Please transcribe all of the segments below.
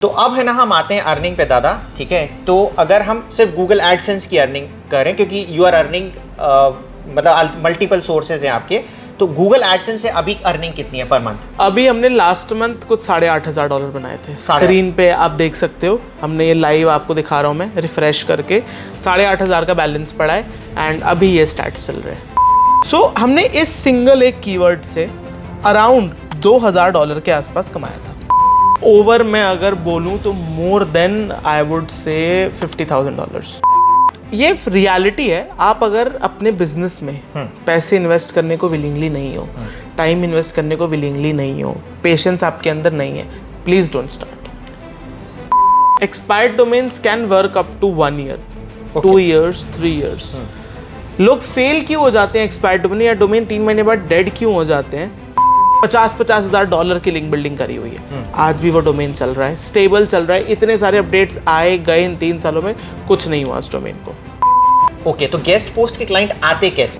तो अब है ना हम आते हैं अर्निंग पे दादा, ठीक है। तो अगर हम सिर्फ गूगल एडसेंस की अर्निंग करें, क्योंकि यू आर अर्निंग मतलब मल्टीपल सोर्सेज हैं आपके, तो गूगल एडसेंस से अभी अर्निंग कितनी है पर मंथ? अभी हमने लास्ट मंथ कुछ $8,500 बनाए थे। स्क्रीन पे आप देख सकते हो, हमने ये लाइव आपको दिखा रहा हूँ मैं रिफ्रेश करके, 8,500 का बैलेंस पड़ा है एंड अभी ये स्टैट्स चल रहे हैं। सो हमने इस सिंगल एक कीवर्ड से अराउंड $2,000 के आसपास कमाया था। ओवर मैं अगर बोलूँ तो more then I would say $50,000। ये रियलिटी है। आप अगर अपने बिजनेस में पैसे इन्वेस्ट करने को विलिंगली नहीं हो, टाइम इन्वेस्ट करने को विलिंगली नहीं हो, पेशेंस आपके अंदर नहीं है, please don't start. Expired domains can work up to 1 year, 2 years, 3 years। लोग फेल क्यों हो जाते हैं एक्सपायर्ड डोमेन, या डोमेन 3 महीने बाद डेड क्यों हो जाते हैं? $50,000 की लिंक बिल्डिंग करी हुई है, आज भी वो डोमेन चल रहा है, स्टेबल चल रहा है। इतने सारे अपडेट्स आए गए इन 3 सालों में, कुछ नहीं हुआ उस डोमेन को। ओके, तो गेस्ट पोस्ट के क्लाइंट आते कैसे?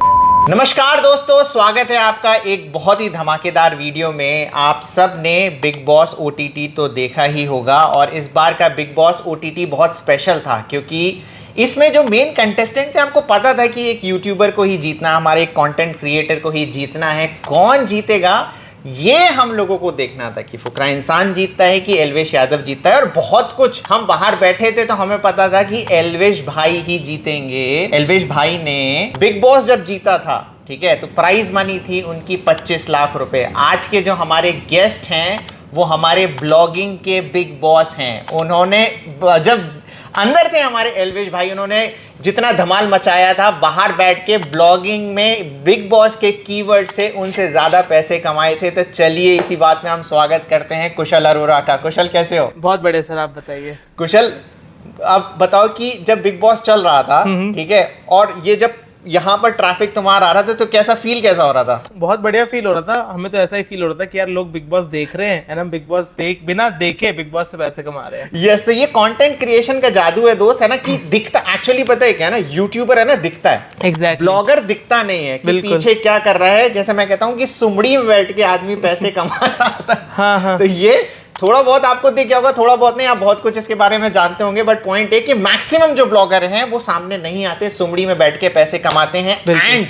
नमस्कार दोस्तों, स्वागत है आपका एक बहुत ही धमाकेदार वीडियो में। आप सब ने बिग बॉस OTT तो देखा ही होगा, और इस बार का बिग बॉस OTT बहुत स्पेशल था, क्योंकि इसमें जो मेन कंटेस्टेंट थे, हमको पता था कि एक यूट्यूबर को ही जीतना, हमारे एक कंटेंट क्रिएटर को ही जीतना है। कौन जीतेगा ये हम लोगों को देखना था, कि फुकरा इंसान जीतता है कि एल्वेश यादव जीतता है। और बहुत कुछ हम बाहर बैठे थे तो हमें पता था कि एल्वेश भाई ही जीतेंगे। एल्वेश भाई ने बिग बॉस जब जीता था, ठीक है, तो प्राइज मनी थी उनकी 25 लाख रुपए। आज के जो हमारे गेस्ट हैं वो हमारे ब्लॉगिंग के बिग बॉस हैं। उन्होंने जब अंदर थे हमारे एल्वेश भाई, उन्होंने जितना धमाल मचाया था बाहर बैठ के ब्लॉगिंग में बिग बॉस के कीवर्ड से, उनसे ज्यादा पैसे कमाए थे। तो चलिए इसी बात में हम स्वागत करते हैं कुशल अरोड़ा का। कुशल कैसे हो? बहुत बढ़िया सर, आप बताइए। कुशल, अब बताओ कि जब बिग बॉस चल रहा था, ठीक है, और ये जब यहाँ पर ट्रैफिक तुम्हारा आ रहा था, तो कैसा हो रहा था? बहुत बढ़िया फील हो रहा था। हमें तो ऐसा ही फील हो रहा था कि यार लोग बिग बॉस देख रहे हैं, हम बिग बॉस बिना देखे बिग बॉस से पैसे कमा रहे हैं। यस, तो ये कंटेंट क्रिएशन का जादू है दोस्त, है ना, कि दिखता एक्चुअली पता है क्या है ना, यूट्यूबर है ना दिखता है, एग्जैक्टली, ब्लॉगर दिखता नहीं है कि पीछे क्या कर रहा है। जैसे मैं कहता हूँ कि सुमड़ी में बैठ के आदमी पैसे कमा रहा था। हाँ। तो ये थोड़ा बहुत आपको दिख गया होगा, थोड़ा बहुत नहीं, आप बहुत कुछ इसके बारे में जानते होंगे, बट पॉइंट है कि मैक्सिमम जो ब्लॉगर हैं वो सामने नहीं आते, सुमड़ी में बैठ के पैसे कमाते हैं। एंड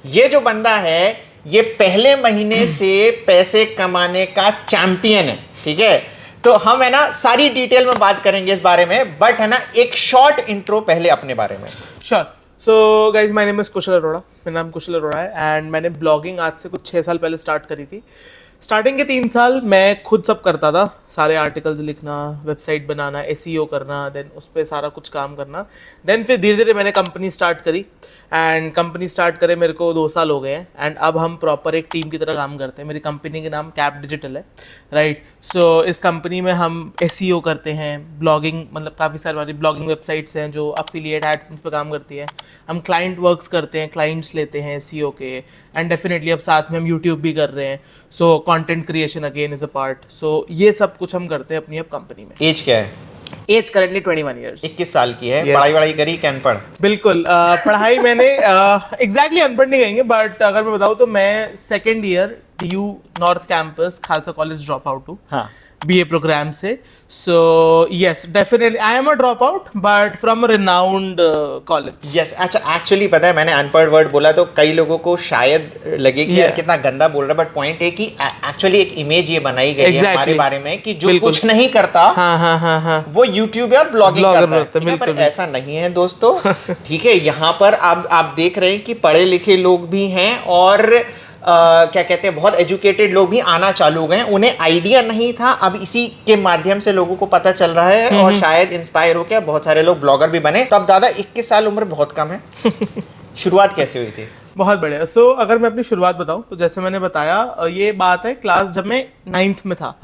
ये जो बंदा है, ये पहले महीने से पैसे कमाने का चैंपियन है, ठीक है। तो हम है ना सारी डिटेल में बात करेंगे इस बारे में, बट है ना एक शॉर्ट इंट्रो पहले अपने बारे में। Sure. So guys, my name is Kushal Arora. मेरा नाम कुशल अरोड़ा है एंड मैंने ब्लॉगिंग आज से कुछ 6 साल पहले स्टार्ट करी थी। स्टार्टिंग के 3 साल मैं खुद सब करता था, सारे आर्टिकल्स लिखना, वेबसाइट बनाना, SEO करना, देन उस पर सारा कुछ काम करना। देन फिर धीरे धीरे मैंने कंपनी स्टार्ट करी एंड कंपनी स्टार्ट करे मेरे को 2 साल हो गए हैं एंड अब हम प्रॉपर एक टीम की तरह काम करते हैं। मेरी कंपनी के नाम कैप डिजिटल है, राइट। सो इस कंपनी में हम SEO करते हैं, ब्लॉगिंग, मतलब काफ़ी सारी हमारी ब्लॉगिंग वेबसाइट्स हैं जो अफिलिएट एडसेंस पे काम करती है। हम क्लाइंट वर्क्स करते हैं, क्लाइंट्स लेते हैं SEO के, एंड डेफिनेटली अब साथ में हम यूट्यूब भी कर रहे हैं। So content creation again is a part. So ये सब कुछ हम करते हैं अपनी अब कंपनी में। एज क्या है? As currently 21 years. 21 साल की है। Yes. पढ़ाई वढ़ाई करी कि अनपढ़? बिल्कुल, पढ़ाई मैंने एग्जैक्टली अनपढ़ नहीं कहेंगे, बट अगर मैं बताऊँ तो मैं 2nd year DU north campus Khalsa college drop out हूँ, हाँ, BA प्रोग्राम से। So yes, definitely I am a drop out but from a renowned college. Yes. अच्छा, एक्चुअली पता है मैंने अनपढ़ वर्ड बोला तो कई लोगों को शायद लगे कि यार कितना गंदा बोल रहा है, बट पॉइंट है कि एक्चुअली एक इमेज ये बनाई गई है हमारे बारे में कि जो कुछ नहीं करता, हाँ, वो यूट्यूब और ब्लॉगिंग करता है। पर ऐसा नहीं है दोस्तों, ठीक है। यहाँ पर आप देख रहे हैं कि पढ़े लिखे लोग भी हैं और क्या कहते हैं, बहुत एजुकेटेड लोग भी आना चालू हो गए हैं। उन्हें आइडिया नहीं था, अब इसी के माध्यम से लोगों को पता चल रहा है और शायद इंस्पायर होकर बहुत सारे लोग ब्लॉगर भी बने। तो अब दादा 21 साल उम्र बहुत कम है। शुरुआत कैसे हुई थी? बहुत बढ़िया। सो अगर मैं अपनी शुरुआत बताऊं तो जैसे मैंने बताया, ये बात है क्लास जब मैं 9th में था,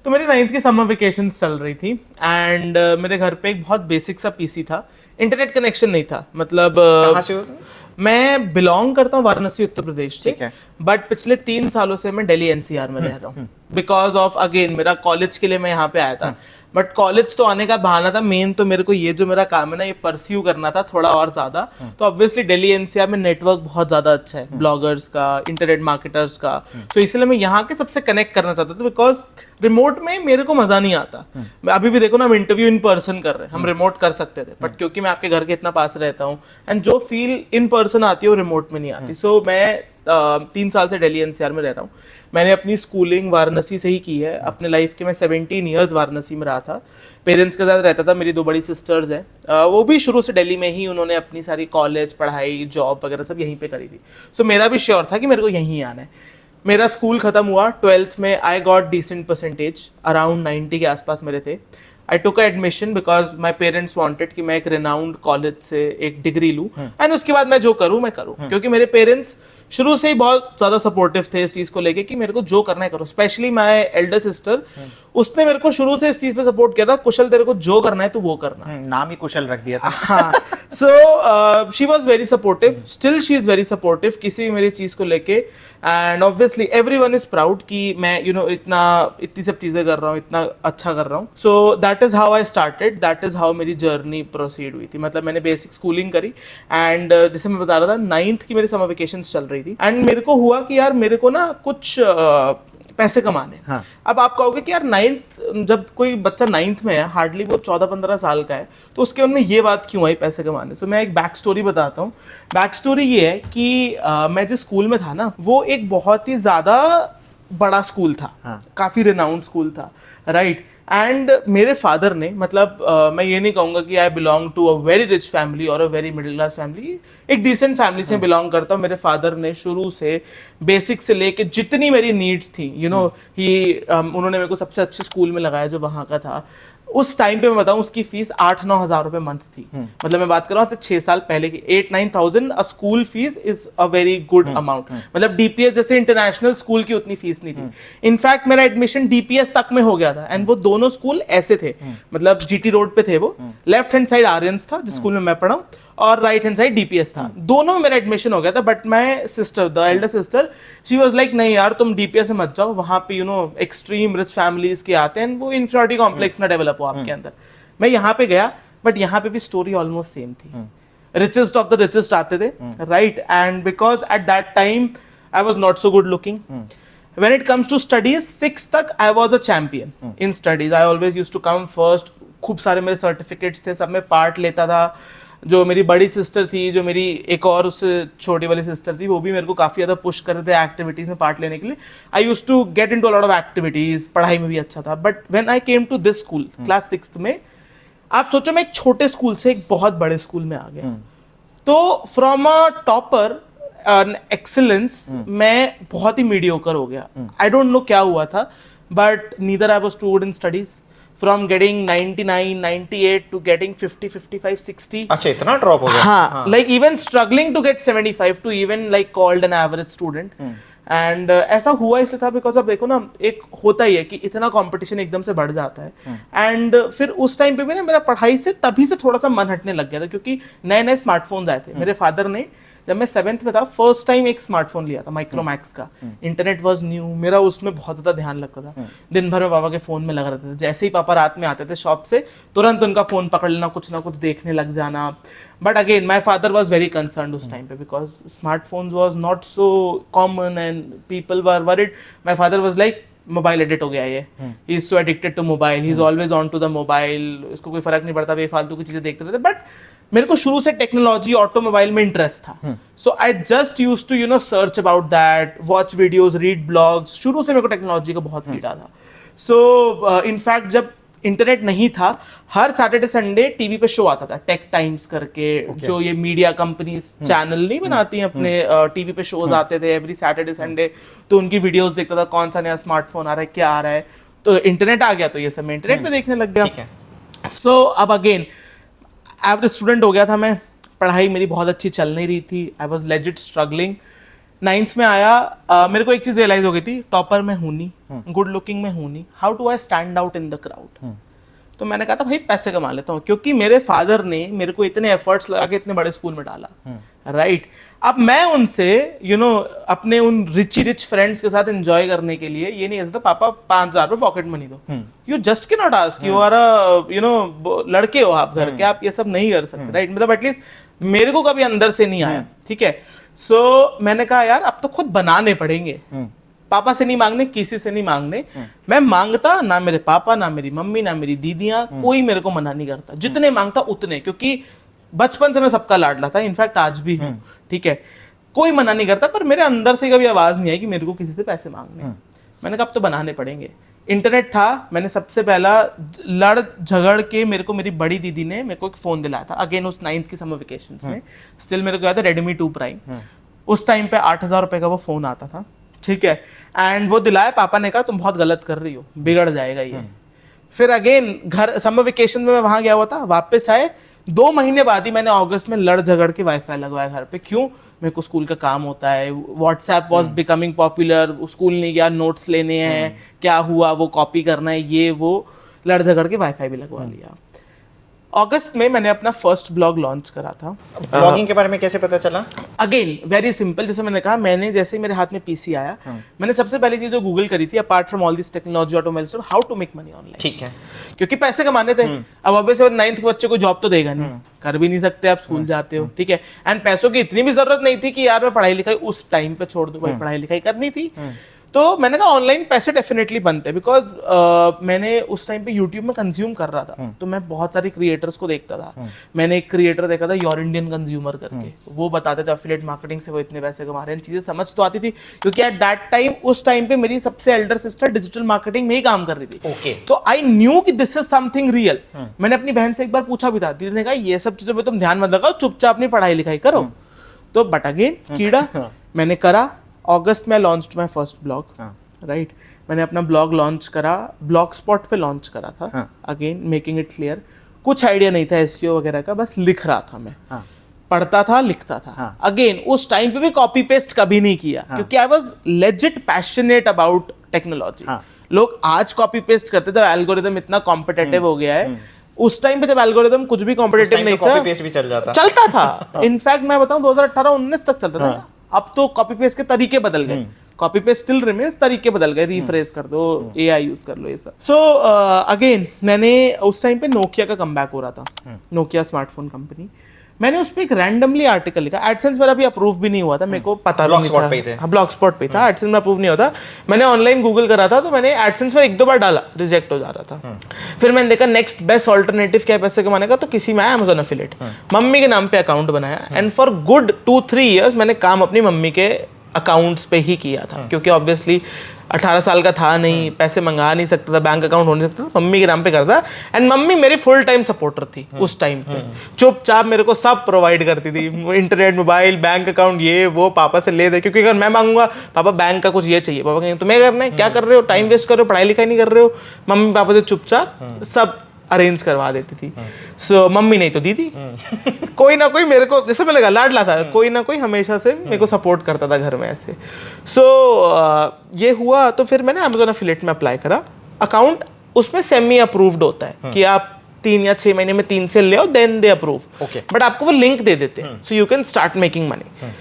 तो मेरी 9th की समर वेकेशंस चल रही थी एंड मेरे घर पे एक बहुत बेसिक सा PC था, इंटरनेट कनेक्शन नहीं था। मतलब कहाँ से हो? मैं बिलोंग करता हूँ वाराणसी उत्तर प्रदेश से, ठीक है, बट पिछले 3 सालों से मैं दिल्ली NCR में रह रहा हूँ बिकॉज ऑफ, अगेन, मेरा कॉलेज के लिए मैं यहाँ पे आया था। बट कॉलेज तो आने का बहाना था, मेन तो मेरे को ये जो मेरा काम है ना ये परस्यू करना था थोड़ा और ज्यादा। तो ऑब्वियसली दिल्ली एनसीआर में नेटवर्क बहुत ज्यादा अच्छा है, ब्लॉगर्स का, इंटरनेट मार्केटर्स का, तो इसलिए मैं यहाँ के सबसे कनेक्ट करना चाहता था, बिकॉज रिमोट में मेरे को मजा नहीं आता। मैं अभी भी देखो ना, हम इंटरव्यू इन पर्सन कर रहे हैं, हम रिमोट कर सकते थे, बट क्योंकि मैं आपके घर के इतना पास रहता हूँ एंड जो फील इन पर्सन आती है वो रिमोट में नहीं आती। सो मैं 3 साल से दिल्ली एनसीआर में रह रहा हूँ। मैंने अपनी स्कूलिंग वाराणसी से ही की है। अपने लाइफ के मैं 17 ईयर्स वाराणसी में रहा था, पेरेंट्स के साथ रहता था। मेरी 2 बड़ी सिस्टर्स हैं, वो भी शुरू से दिल्ली में ही, उन्होंने अपनी सारी कॉलेज पढ़ाई जॉब वगैरह सब यहीं पे करी थी। सो मेरा भी श्योर था कि मेरे को यहीं आना है। मेरा स्कूल खत्म हुआ, 12th में I got decent percentage, around 90 के आसपास मेरे थे। I took admission because my parents wanted कि मैं एक रिनाउंड कॉलेज से एक डिग्री लूँ एंड उसके बाद मैं जो करूँ मैं करूँ, क्योंकि मेरे पेरेंट्स शुरू से ही बहुत ज्यादा सपोर्टिव थे इस चीज को लेके कि मेरे को जो करना है करो। स्पेशली माय एल्डर सिस्टर, उसने मेरे को शुरू से इस चीज पे सपोर्ट किया था, कुशल तेरे को जो करना है तू वो करना। नाम ही कुशल रख दिया था। हाँ, so she was very supportive, still she is very supportive किसी भी मेरी चीज को लेके। And obviously everyone is proud कि मैं इतनी सब चीजें कर रहा हूँ, इतना अच्छा कर रहा हूँ। So that is how I started, that is how मेरी जर्नी प्रोसीड हुई थी। मतलब मैंने बेसिक स्कूलिंग करी एंड जैसे मैं बता रहा था 9th की मेरी समर वेकेशंस चल रही थी एंड मेरे को हुआ कि यार मेरे को ना कुछ पैसे कमाने। हाँ। अब आप कहोगे कि यार 9th, जब कोई बच्चा 9th में है, हार्डली वो 14-15 साल का है, तो उसके मन में ये बात क्यों आई पैसे कमाने। सो मैं एक बैक स्टोरी बताता हूँ। बैक स्टोरी ये है कि मैं जिस स्कूल में था ना, वो एक बहुत ही ज्यादा बड़ा स्कूल था। हाँ। काफी रिनाउंड स्कूल था, राइट। एंड मेरे फादर ने, मतलब मैं ये नहीं कहूँगा कि I belong to a very rich family और a very middle class family, एक डिसेंट फैमिली से बिलोंग करता हूँ। मेरे फादर ने शुरू से बेसिक से लेके जितनी मेरी नीड्स थी, उन्होंने मेरे को सबसे अच्छे स्कूल में लगाया जो वहाँ का था। उस टाइम पे मैं बताऊं, उसकी फीस 8-9 हज़ार रुपए मंथ थी। मतलब मैं बात कर रहा हूँ 6 साल पहले की। 8-9 thousand a school fees is a very good amount. मतलब डीपीएस जैसे इंटरनेशनल स्कूल की उतनी फीस नहीं थी। इनफैक्ट मेरा एडमिशन डीपीएस तक में हो गया था एंड वो दोनों स्कूल ऐसे थे, मतलब जीटी रोड पे थे वो। लेफ्ट हैंड साइड आर्यंस था जिस स्कूल में मैं पढ़ा हूँ, और राइट हैंड साइड डीपीएस था। दोनों में मेरा एडमिशन हो गया था, but my sister, the Elder sister, she was like नहीं यार तुम डीपीएस में मत जाओ, वहां पे एक्सट्रीम रिच फैमिलीज के आते हैं, वो इंफीरियरिटी कॉम्प्लेक्स ना डेवलप हो आपके अंदर। मैं यहाँ पे गया, बट यहाँ पे भी स्टोरी ऑलमोस्ट सेम थी। रिचेस्ट ऑफ द रिचेस्ट आते थे, right. And because at that time I was not so good looking. When it comes to studies, 6th तक I was a champion in studies. I always used to come first. खूब सारे मेरे certificates थे, सब में part लेता था। जो मेरी बड़ी सिस्टर थी, जो मेरी एक और उससे छोटी वाली सिस्टर थी, वो भी मेरे को काफ़ी ज़्यादा पुश करते थे एक्टिविटीज़ में पार्ट लेने के लिए। I use to get in to a lot of activities, पढ़ाई में भी अच्छा था। But when I came to this school class 6th में, आप सोचो मैं एक छोटे स्कूल से एक बहुत बड़े स्कूल में आ गया। तो फ्रॉम अ टॉपर एक्सीलेंस मैं बहुत ही मीडियोकर हो गया। आई डोंट नो क्या हुआ था, but neither I was too good in studies. From getting 99, 98 to getting 50, 55, 60. अच्छा, इतना ड्रॉप हो गया? हाँ, like even struggling to get 75 to even like called an average student. And ऐसा हुआ इसलिए था बिकॉज अब देखो ना, एक होता ही है कि इतना कंपटीशन एकदम से बढ़ जाता है। एंड फिर उस टाइम पे भी ना मेरा पढ़ाई से तभी से थोड़ा सा मन हटने लग गया था, क्योंकि नए नए स्मार्टफोन्स आए थे। मेरे फादर ने, जब मैं 7th में था, फर्स्ट टाइम एक स्मार्टफोन लिया था, माइक्रोमैक्स का। इंटरनेट वाज न्यू, मेरा उसमें बहुत ज्यादा ध्यान लगता था। दिन भर में पापा के फोन में लगा रहता था। जैसे ही पापा रात में आते थे शॉप से, तुरंत उनका फोन पकड़ लेना, कुछ ना कुछ देखने लग जाना। But again my father was very concerned उस टाइम पे, because smartphones was not so common and people were worried. My father was like mobile addict हो गया ये, he is so addicted to mobile, he is always on to the mobile, इसको कोई फर्क नहीं पड़ता, बेफालतू की चीजें देखते रहते। बट मेरे को शुरू से टेक्नोलॉजी, ऑटोमोबाइल में इंटरेस्ट था। So I just used to search about that, watch videos, read blogs. शुरू से मेरे को टेक्नोलॉजी का बहुत कीड़ा था। सो इनफैक्ट जब इंटरनेट नहीं था, हर सैटरडे संडे टीवी पे शो आता था, टेक टाइम्स करके। जो ये मीडिया कंपनीज चैनल नहीं बनाती हैं अपने, टीवी पे शोज आते थे एवरी सैटरडे संडे। तो उनकी वीडियोस देखता था, कौन सा नया स्मार्टफोन आ रहा है, क्या आ रहा है। तो इंटरनेट आ गया, तो ये सब मैं इंटरनेट पे देखने लग गया। सो अब अगेन एवरेज स्टूडेंट हो गया था मैं, पढ़ाई मेरी बहुत अच्छी चल नहीं रही थी। I was legit struggling. 9th में आया, मेरे को एक चीज रियलाइज हो गई थी, टॉपर में हूँ नहीं, गुड लुकिंग में हूँ नहीं, how to I stand out in the crowd. तो मैंने कहा था भाई पैसे कमा लेता हूँ, क्योंकि मेरे फादर ने मेरे को इतने एफर्ट्स लगा के इतने बड़े स्कूल में डाला, राइट। अब मैं उनसे अपने उन रिच फ्रेंड्स के साथ एंजॉय करने के लिए ये नहीं कह सकता पापा 5,000 रुपए पॉकेट मनी दो। यू जस्ट के नॉट आस्क, यू आर लड़के हो आप घर के, आप ये सब नहीं कर सकते, राइट। मतलब एटलीस्ट मेरे को कभी अंदर से नहीं आया, ठीक है। सो मैंने कहा यार अब तो खुद बनाने पड़ेंगे, पापा से नहीं मांगने, किसी से नहीं मांगने। मैं मांगता ना, मेरे पापा ना मेरी मम्मी ना मेरी दीदियां, कोई मेरे को मना नहीं करता, जितने मांगता उतने, क्योंकि बचपन से मैं सबका लाडला था, इनफैक्ट आज भी हूँ, ठीक है। कोई मना नहीं करता, पर मेरे अंदर से कभी आवाज नहीं आई कि मेरे को किसी से पैसे मांगने। मैंने कहा अब तो बनाने पड़ेंगे। इंटरनेट था, मैंने सबसे पहला लड़ झगड़ के मेरे को मेरी बड़ी दीदी ने मेरे को एक फोन दिलाया था, अगेन उस 9th की समर वेकेशंस में। स्टिल मेरे को याद है Redmi 2 Prime, उस टाइम पे 8,000 रुपए का वो फोन आता था, ठीक है। एंड वो दिलाया, पापा ने कहा तुम बहुत गलत कर रही हो, बिगड़ जाएगा ये। फिर अगेन घर समर वेकेशन में मैं वहां गया हुआ था, वापस आए 2 महीने बाद ही मैंने अगस्त में लड़ झगड़ के वाईफाई लगवाया घर पे। क्यों? मेरे को स्कूल का काम होता है, WhatsApp was becoming popular, school नहीं गया, नोट्स लेने हैं, क्या हुआ वो कॉपी करना है, ये वो लड़ झगड़ के वाईफाई भी लगवा लिया। अगस्त में मैंने अपना फर्स्ट ब्लॉग लॉन्च करा था। ब्लॉगिंग के बारे में कैसे पता चला? अगेन वेरी सिंपल, जैसे मैंने कहा, मैंने जैसे ही मेरे हाथ में पीसी आया, मैंने सबसे पहली चीज जो गूगल करी थी, apart from all this technology automation, how to make money online, ठीक है, क्योंकि पैसे कमाने थे। अब ऑब्वियसली 9th के बच्चे को जॉब तो देगा नहीं, कर भी नहीं सकते, आप स्कूल जाते हो, ठीक है। एंड पैसों की इतनी भी जरूरत नहीं थी कि यार मैं पढ़ाई लिखाई उस टाइम पे छोड़ दूं, भाई पढ़ाई लिखाई करनी थी। तो मैंने कहा ऑनलाइन पैसे डेफिनेटली बनते हैं, बिकॉज मैंने उस टाइम पे यूट्यूब में कंज्यूम कर रहा था, तो मैं बहुत सारे क्रिएटर्स को देखता था। मैंने एक क्रिएटर देखा था, योर इंडियन कंज्यूमर करके, वो बताते थे एफिलिएट मार्केटिंग से वो इतने पैसे कमा रहे हैं। चीजें समझ तो आती थी, क्योंकि एट दैट टाइम, उस टाइम पे मेरी सबसे एल्डर सिस्टर डिजिटल मार्केटिंग में ही काम कर रही थी। ओके। तो आई न्यू कि दिस इज समथिंग रियल। मैंने अपनी बहन से एक बार पूछा भी था, दीदी ने कहा ये सब चीजों पे तुम ध्यान मत लगाओ, चुपचाप अपनी पढ़ाई लिखाई करो। तो बट अगेन कीड़ा मैंने करा। अगस्त में launched my first blog, right. मैंने अपना ब्लॉग लॉन्च करा, ब्लॉग स्पॉट पे लॉन्च करा था। अगेन मेकिंग इट क्लियर, कुछ आइडिया नहीं था एसईओ वगैरह का, बस लिख रहा था मैं, पढ़ता था, लिखता था। अगेन उस टाइम पे भी कॉपी पेस्ट कभी नहीं किया, क्योंकि I was legit passionate about technology. लोग आज कॉपी पेस्ट करते थे, एल्गोरिदम इतना कॉम्पिटिटिव हो गया है। उस टाइम पे जब एल्गोरिदम कुछ भी कॉम्पिटिटिव नहीं था, कॉपी पेस्ट भी चलता था। इनफैक्ट मैं बताऊं 2018-19 तक चलता था। अब तो कॉपी पेस्ट के तरीके बदल गए, कॉपी पेस्ट स्टिल रिमेन्स, तरीके बदल गए, रीफ्रेज कर दो, एआई यूज कर लो, ये सब। सो अगेन मैंने उस टाइम पे नोकिया का कमबैक हो रहा था, नोकिया स्मार्टफोन कंपनी। मैंने उस पे एक रैंडमली आर्टिकल लिखा, एडसेंस मेरा भी अप्रूव भी नहीं हुआ था, मेरे को पता भी नहीं था। हाँ, ब्लॉग स्पॉट पे था, एडसेंस में अप्रूव नहीं होता। मैंने ऑनलाइन गूगल करा था, तो मैंने एडसेंस में 1-2 बार डाला, रिजेक्ट हो जा रहा था। फिर मैंने देखा नेक्स्ट बेस्ट ऑल्टरनेटिव क्या है पैसे कमाने का, तो किसी में आया अमेज़न एफिलिएट। मम्मी के नाम पे अकाउंट बनाया, एंड फॉर गुड 2-3 ईयर्स मैंने काम अपनी मम्मी के अकाउंट्स पे ही किया था, क्योंकि ऑब्वियसली 18 साल का था नहीं, पैसे मंगा नहीं सकता था, बैंक अकाउंट हो नहीं सकता था, मम्मी के नाम पे करता। एंड मम्मी मेरी फुल टाइम सपोर्टर थी उस टाइम पे, चुपचाप मेरे को सब प्रोवाइड करती थी, इंटरनेट, मोबाइल, बैंक अकाउंट, ये वो पापा से ले दे, क्योंकि अगर मैं मांगूंगा पापा बैंक का कुछ ये चाहिए, पापा कहेंगे तुम्हें करना है, क्या कर रहे हो, टाइम वेस्ट कर रहे हो, पढ़ाई लिखाई नहीं कर रहे हो। मम्मी पापा से चुपचाप सब अरेंज करवा देती थी। सो मम्मी नहीं तो दीदी, कोई ना कोई मेरे को, जैसे मैं लगा लाडला था, कोई ना कोई हमेशा से मेरे को सपोर्ट करता था घर में ऐसे। सो ये हुआ, तो फिर मैंने अमेज़न एफिलिएट में अप्लाई करा। अकाउंट उसमें सेमी अप्रूव्ड होता है कि आप 3 या 6 महीने में 3 सेल ले आओ, देन दे अप्रूव, बट आपको वो लिंक दे देते हैं, so you can start making money.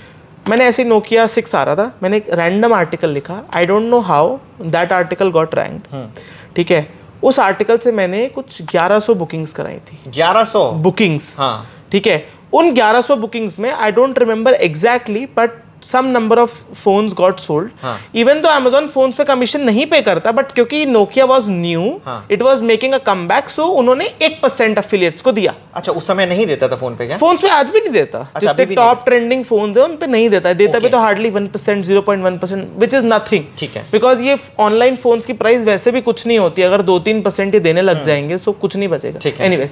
मैंने ऐसे नोकिया 6 आ रहा था, मैंने एक रैंडम आर्टिकल लिखा, I don't know how that article got ranked, ठीक है। उस आर्टिकल से मैंने कुछ 1100 बुकिंग्स कराई थी। 1100 बुकिंग्स, हाँ, ठीक है। उन 1100 बुकिंग्स में I don't remember exactly, but some number of phones got sold. Even though Amazon phones पे कमीशन नहीं पे करता, बट क्योंकि Nokia was new, it was making a comeback, so उन्होंने 1% affiliates को दिया। अच्छा, उस समय नहीं देता था फोन पे क्या? फोन्स पे आज भी नहीं देता। अच्छा, जितने टॉप ट्रेंडिंग फोन्स है उन पे नहीं देता है, देता भी तो हार्डली 1%, 0.1%, which is nothing, ठीक है, बिकॉज ये ऑनलाइन फोन्स की प्राइस वैसे भी कुछ नहीं होती, अगर 2-3% ही देने लग जाएंगे सो कुछ नहीं बचेगा। एनीवेज,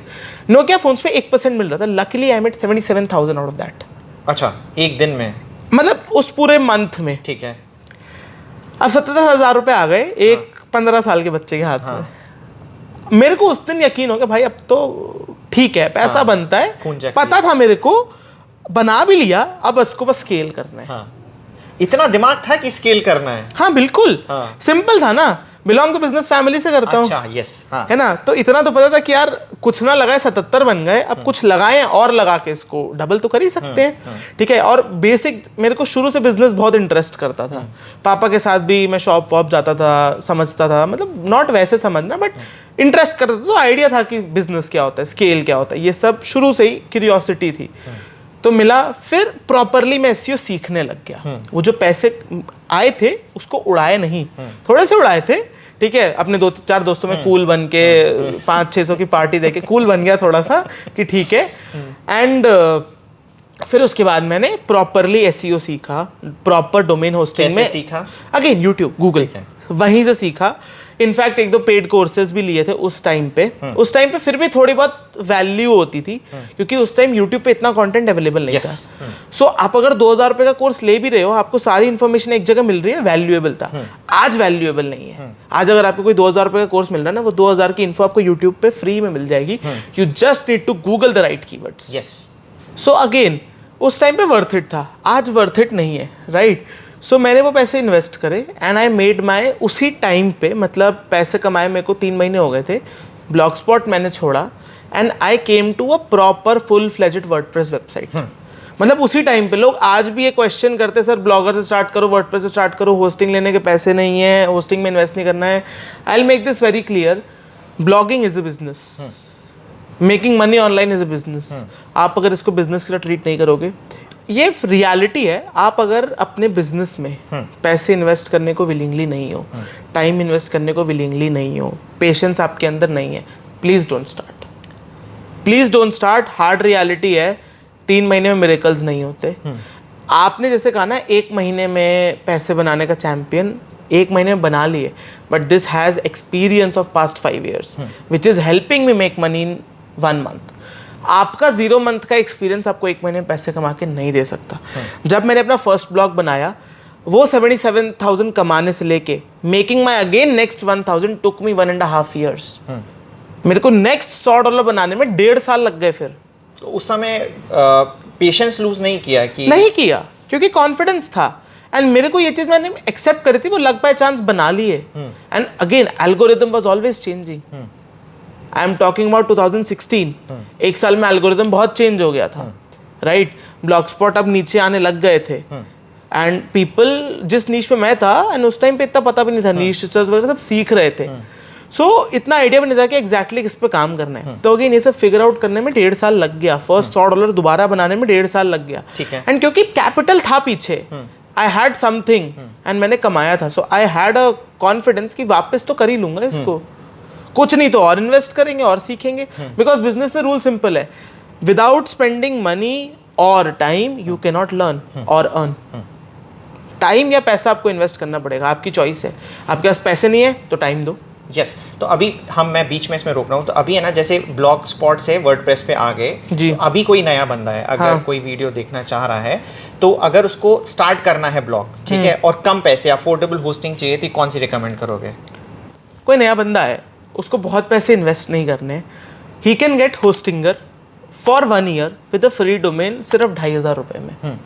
Nokia फोन्स पे 1% मिल रहा था। Luckily I made 77,000 out of that. अच्छा, एक दिन में, मतलब उस पूरे मंथ में, ठीक है। अब 77,000 रुपए आ गए एक 15 साल के बच्चे के हाथ में। मेरे को उस दिन यकीन हो गया भाई अब तो ठीक है, पैसा बनता है, पता था मेरे को, बना भी लिया, अब इसको बस स्केल करना है। इतना दिमाग था कि स्केल करना है। हाँ बिल्कुल, सिंपल था ना। बिलोंग तो बिजनेस फैमिली से करता हूँ। अच्छा, यस, हाँ। है ना, तो इतना तो पता था कि यार कुछ ना लगाए 77 बन गए, अब कुछ लगाए और लगा के इसको डबल तो कर ही सकते हैं। ठीक है, और बेसिक मेरे को शुरू से बिजनेस बहुत इंटरेस्ट करता था। पापा के साथ भी मैं शॉप वॉप जाता था, समझता था, मतलब नॉट वैसे समझना बट इंटरेस्ट करता था, तो आइडिया था कि बिजनेस क्या होता है, स्केल क्या होता है, ये सब शुरू से ही क्यूरियोसिटी थी। तो मिला, फिर प्रॉपरली मैं एसईओ सीखने लग गया। वो जो पैसे आए थे उसको उड़ाए नहीं, थोड़े से उड़ाए थे। ठीक है, अपने 2-4 दोस्तों में कूल बन के 500-600 की पार्टी देके कूल बन गया थोड़ा सा कि ठीक है। एंड फिर उसके बाद मैंने प्रॉपरली एसईओ सीखा, प्रॉपर डोमेन होस्टिंग में सीखा। अगेन यूट्यूब, गूगल, वहीं से सीखा। इनफैक्ट 1-2 पेड कोर्सेज भी लिए थे उस टाइम पे। उस टाइम पे फिर भी थोड़ी बहुत वैल्यू होती थी, क्योंकि उस टाइम यूट्यूब पे इतना कंटेंट अवेलेबल नहीं था। सो आप अगर 2000 रुपए का कोर्स ले भी रहे हो, आपको सारी इन्फॉर्मेशन एक जगह मिल रही है, वैल्यूएबल था। आज वैल्यूएबल नहीं है। आज अगर आपको कोई 2000 रुपए का कोर्स मिल रहा है ना, वो 2000 की इन्फो आपको यूट्यूब पे फ्री में मिल जाएगी। You just need to Google the right keywords. Yes. So again उस टाइम पे वर्थ इट था, आज वर्थ इट नहीं है, राइट। सो मैंने वो पैसे इन्वेस्ट करे एंड आई मेड माई, उसी टाइम पे मतलब पैसे कमाए मेरे को 3 महीने हो गए थे, ब्लॉगस्पॉट मैंने छोड़ा and I came to a proper full fledged WordPress website. मतलब उसी टाइम पे लोग आज भी ये क्वेश्चन करते, सर ब्लॉगर से स्टार्ट करो, वर्डप्रेस से स्टार्ट करो, होस्टिंग लेने के पैसे नहीं है, होस्टिंग में इन्वेस्ट नहीं करना है। I will make this very clear, blogging is a business, making money online is a business. आप अगर इसको बिजनेस की तरह ट्रीट नहीं करोगे, ये रियलिटी है। आप अगर अपने बिजनेस में पैसे इन्वेस्ट करने को विलिंगली नहीं हो, टाइम इन्वेस्ट करने को विलिंगली नहीं हो, पेशेंस आपके अंदर नहीं है, please don't start, please don't start. Hard reality है, 3 महीने में मिरेकल्स नहीं होते। आपने जैसे कहा ना 1 महीने में पैसे बनाने का चैंपियन 1 महीने में बना लिए, but this has experience of past 5 years which is helping me make money in 1 month। आपका 0 month का एक्सपीरियंस आपको 1 महीने में पैसे कमा के नहीं दे सकता। जब मैंने अपना फर्स्ट ब्लॉग बनाया, वो 77,000 कमाने से लेके making my again next 1000 took me 1.5 years। मेरे को नेक्स्ट $100 बनाने में 1.5 साल लग गए। फिर तो उस समय पेशेंस लूज नहीं किया कि नहीं किया, क्योंकि कॉन्फिडेंस था एंड मेरे को ये चीज मैंने एक्सेप्ट करी थी, वो लग बाय चांस बना लिए। And again algorithm was always changing. I am talking about 2016। 1 साल में एल्गोरिथम बहुत चेंज हो गया था, राइट। ब्लॉगस्पॉट अब नीचे आने लग गए थे एंड पीपल, जिस नीश पे मैं था एंड उस टाइम पे इतना पता भी नहीं था, नीश रिसर्च वगैरह सब सीख रहे थे। सो इतना आइडिया भी नहीं था कि एग्जैक्टली किस पे काम करना है। तो अगेन ये सब फिगर आउट करने में 1.5 साल लग गया। फर्स्ट $100 दोबारा बनाने में 1.5 साल लग गया। ठीक है। एंड क्योंकि कैपिटल था पीछे, आई हैड समथिंग एंड मैंने कमाया था, so I had a confidence कि वापस तो कर ही लूंगा इसको, कुछ नहीं तो और इन्वेस्ट करेंगे और सीखेंगे। बिकॉज बिजनेस में रूल सिंपल है, विदाउट स्पेंडिंग मनी और time you can not learn और अर्न। टाइम या पैसा आपको इन्वेस्ट करना पड़ेगा, आपकी चॉइस है। आपके पास पैसे नहीं है तो टाइम दो। यस। तो अभी मैं बीच में इसमें रोक रहा हूँ, तो अभी है ना, जैसे ब्लॉग स्पॉट से वर्डप्रेस पे आ गए जी। तो अभी कोई नया बंदा है, अगर कोई वीडियो देखना चाह रहा है, तो अगर उसको स्टार्ट करना है ब्लॉग, ठीक है, और कम पैसे, अफोर्डेबल होस्टिंग चाहिए, तो कौन सी रिकमेंड करोगे? कोई नया बंदा है, उसको बहुत पैसे इन्वेस्ट नहीं करने, he can get Hostinger for 1 year with a free domain, सिर्फ 2,500 रुपये में,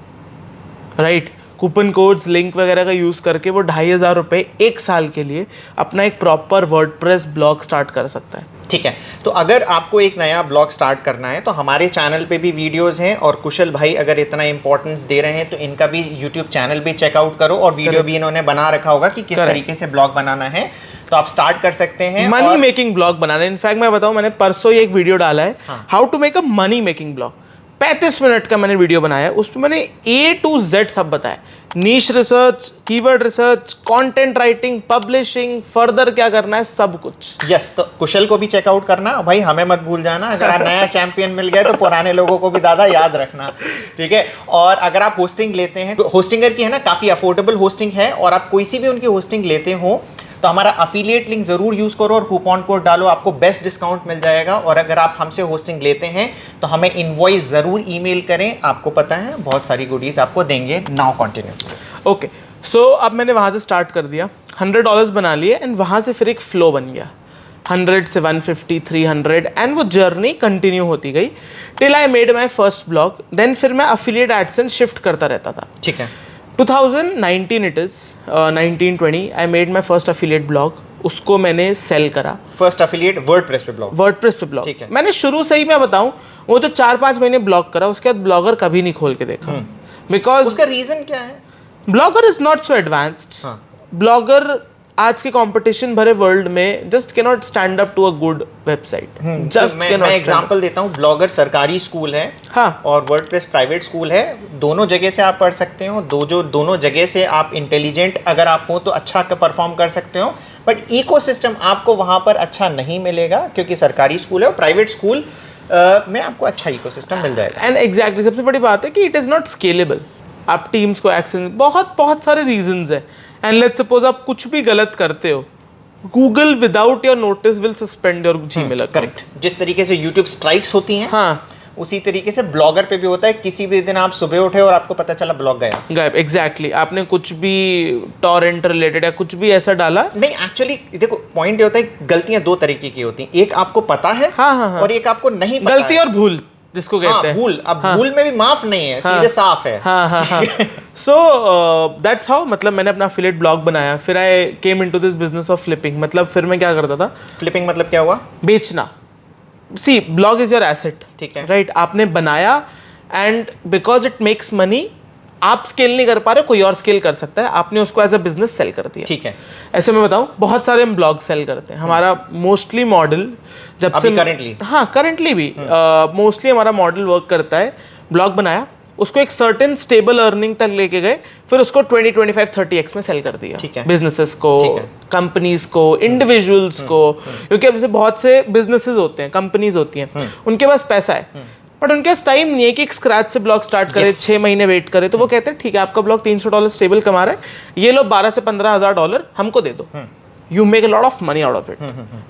राइट। कूपन कोड्स, लिंक वगैरह का यूज़ करके वो 2,500 रुपये 1 साल के लिए अपना एक प्रॉपर वर्डप्रेस ब्लॉग स्टार्ट कर सकता है। ठीक है। तो अगर आपको एक नया ब्लॉग स्टार्ट करना है, तो हमारे चैनल पे भी वीडियोस हैं, और कुशल भाई अगर इतना इंपॉर्टेंस दे रहे हैं तो इनका भी यूट्यूब चैनल भी चेकआउट करो, और वीडियो भी इन्होंने बना रखा होगा कि किस तरीके से ब्लॉग बनाना है, तो आप स्टार्ट कर सकते हैं। मनी मेकिंग ब्लॉग बनाना है। इनफैक्ट मैं बताऊं, मैंने परसों ही एक वीडियो डाला है, how to make a money making blog. 35 minute का मैंने वीडियो बनाया, उसमें मैंने A to Z सब बताया, niche research, keyword research, content writing, publishing, further क्या करना है, सब कुछ। यस। तो कुशल को भी चेकआउट करना भाई, हमें मत भूल जाना। अगर नया चैंपियन मिल गया तो पुराने लोगों को भी दादा याद रखना, ठीक है। और अगर आप होस्टिंग लेते हैं, तो होस्टिंगर की है ना काफ़ी अफोर्डेबल होस्टिंग है, और आप कोई सी भी उनकी होस्टिंग लेते हो तो हमारा अफिलिएट लिंक ज़रूर यूज़ करो और कूपन कोड डालो, आपको बेस्ट डिस्काउंट मिल जाएगा। और अगर आप हमसे होस्टिंग लेते हैं तो हमें इनवॉइस ज़रूर ईमेल करें, आपको पता है बहुत सारी गुडीज़ आपको देंगे। Now continue. ओके, सो अब मैंने वहाँ से स्टार्ट कर दिया, $100 बना लिए एंड वहाँ से फिर एक फ्लो बन गया, 100 से 150, 300 एंड वो जर्नी कंटिन्यू होती गई till I made my first blog. Then फिर मैं अफिलिएट एडसेंस शिफ्ट करता रहता था। ठीक है। 2019 it is 1920 I made my first affiliate blog। उसको मैंने सेल करा। फर्स्ट एफिलिएट वर्डप्रेस पे ब्लॉग। वर्डप्रेस पे ब्लॉग, ठीक है। मैंने शुरू से ही मैं बताऊं, वो तो 4-5 महीने ब्लॉग करा, उसके बाद ब्लॉगर कभी नहीं खोल के देखा, बिकॉज उसका रीजन क्या है? Blogger is not so advanced. Blogger आज के कंपटीशन भरे वर्ल्ड में just can not stand up to a good website. Just मैं एग्जांपल देता हूँ, ब्लॉगर सरकारी स्कूल है, हाँ, और वर्डप्रेस प्राइवेट स्कूल है। दोनों जगह से आप पढ़ सकते हो, दोनों जगह से आप इंटेलिजेंट अगर आप हो तो अच्छा परफॉर्म कर सकते हो, बट इकोसिस्टम आपको वहाँ पर अच्छा नहीं मिलेगा, क्योंकि सरकारी स्कूल है और प्राइवेट स्कूल में आपको अच्छा इकोसिस्टम मिल जाएगा। एंड एग्जैक्टली सबसे बड़ी बात है कि इट इज़ नॉट स्केलेबल। आप टीम्स को एक्सेस, बहुत सारे रीजंस है। एंड लेट्स सपोज आप कुछ भी गलत करते हो, Google without your notice will suspend your Gmail account. Correct. जिस तरीके से यूट्यूब स्ट्राइक्स होती हैं, हाँ, उसी तरीके से ब्लॉगर पे भी होता है। किसी भी दिन आप सुबह उठे और आपको पता चला ब्लॉग गया, गायब। एग्जैक्टली, आपने कुछ भी टॉरेंट रिलेटेड या कुछ भी ऐसा डाला। नहीं, एक्चुअली देखो पॉइंट ये होता है, गलतियां दो तरीके की होती हैं, एक आपको पता है, हाँ, और एक आपको नहीं पता गलती है। और भूल जिसको कहते हैं। भूल, अब भूल में भी माफ नहीं है, सीधे साफ है। सो दैट्स हाउ, मतलब मैंने अपना एफिलिएट ब्लॉग बनाया, फिर I came into this business of flipping. मतलब फिर मैं क्या करता था, फ्लिपिंग मतलब क्या हुआ? बेचना। सी, ब्लॉग इज योर एसेट, ठीक है, राइट? आपने बनाया and because it makes money, आप स्केल नहीं कर पा रहे, कोई और स्केल कर सकता है, आपने उसको एज अ बिजनेस सेल कर दिया। ठीक है। ऐसे मैं बताऊं, बहुत सारे हम ब्लॉग सेल करते हैं। हमारा मोस्टली मॉडल जब से करंटली, हाँ करंटली भी मोस्टली हमारा मॉडल वर्क करता है, ब्लॉग बनाया, उसको एक सर्टेन स्टेबल अर्निंग तक लेके गए, फिर उसको 20-25-30x में सेल कर दिया। बिजनेसेस को, कंपनीज को, इंडिविजुअल्स को, क्योंकि अब जैसे बहुत से बिजनेसेस होते हैं, कंपनीज होती हैं, उनके पास पैसा है बट उनके पास टाइम नहीं है कि एक स्क्रैच से ब्लॉग स्टार्ट करे, 6 महीने वेट करे। तो वो कहते हैं ठीक है, आपका ब्लॉग $300 स्टेबल कमा रहा है, ये लो $12,000 से $15,000 हमको दे दो, you make a lot of money out of it,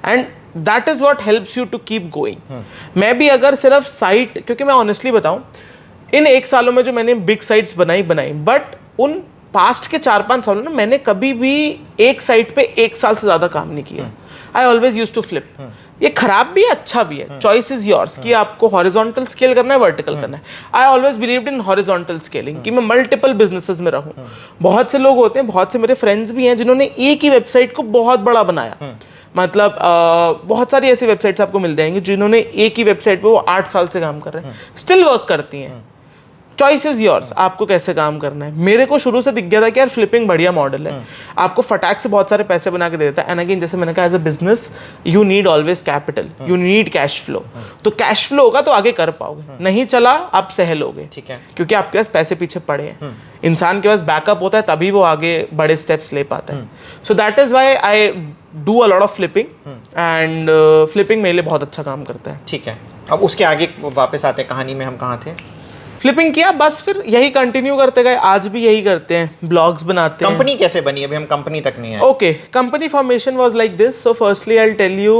and that is what helps you to keep going. मैं भी अगर सिर्फ साइट, क्योंकि मैं ऑनेस्टली बताऊं, इन 1 सालों में जो मैंने बिग साइट्स बनाई, बट उन पास्ट के 4-5 सालों में मैंने कभी भी एक साइट पे 1 साल से ज्यादा काम नहीं किया। I always use to flip. ये खराब भी है, अच्छा भी है, चॉइस इज योर्स कि आपको हॉरिजॉन्टल स्केल करना है, वर्टिकल करना है। I always believed in horizontal scaling, कि मैं मल्टीपल बिजनेसेस में रहूं। बहुत से लोग होते हैं, बहुत से मेरे फ्रेंड्स भी हैं जिन्होंने एक ही वेबसाइट को बहुत बड़ा बनाया। मतलब बहुत सारी ऐसी वेबसाइट्स आपको मिल जाएंगी जिन्होंने एक ही वेबसाइट पे वो 8 साल से काम कर रहे हैं, स्टिल वर्क करती हैं। चॉइस इज योर्स, आपको कैसे काम करना है। मेरे को शुरू से दिख गया था कि यार फ्लिपिंग बढ़िया मॉडल है, आपको फटाक से बहुत सारे पैसे बना के दे देता है। एंड अगेन, जैसे मैंने कहा, as a business you need always capital, you need cash flow. तो कैश फ्लो होगा तो आगे कर पाओगे, नहीं चला आप सह लोगे, ठीक है, क्योंकि आपके पास पैसे पीछे पड़े हैं। इंसान के पास बैकअप होता है तभी वो आगे बड़े स्टेप्स ले पाता है। So that is why I do a lot of flipping, and flipping मेरे लिए बहुत अच्छा काम करता है। ठीक है, अब उसके आगे वापस आते हैं कहानी में, हम कहाँ थे? फ्लिपिंग किया, बस फिर यही कंटिन्यू करते गए, आज भी यही करते हैं, ब्लॉग्स बनाते हैं। कंपनी कैसे बनी? अभी हम कंपनी तक नहीं आए। Okay, company formation was like this. So firstly I will tell you,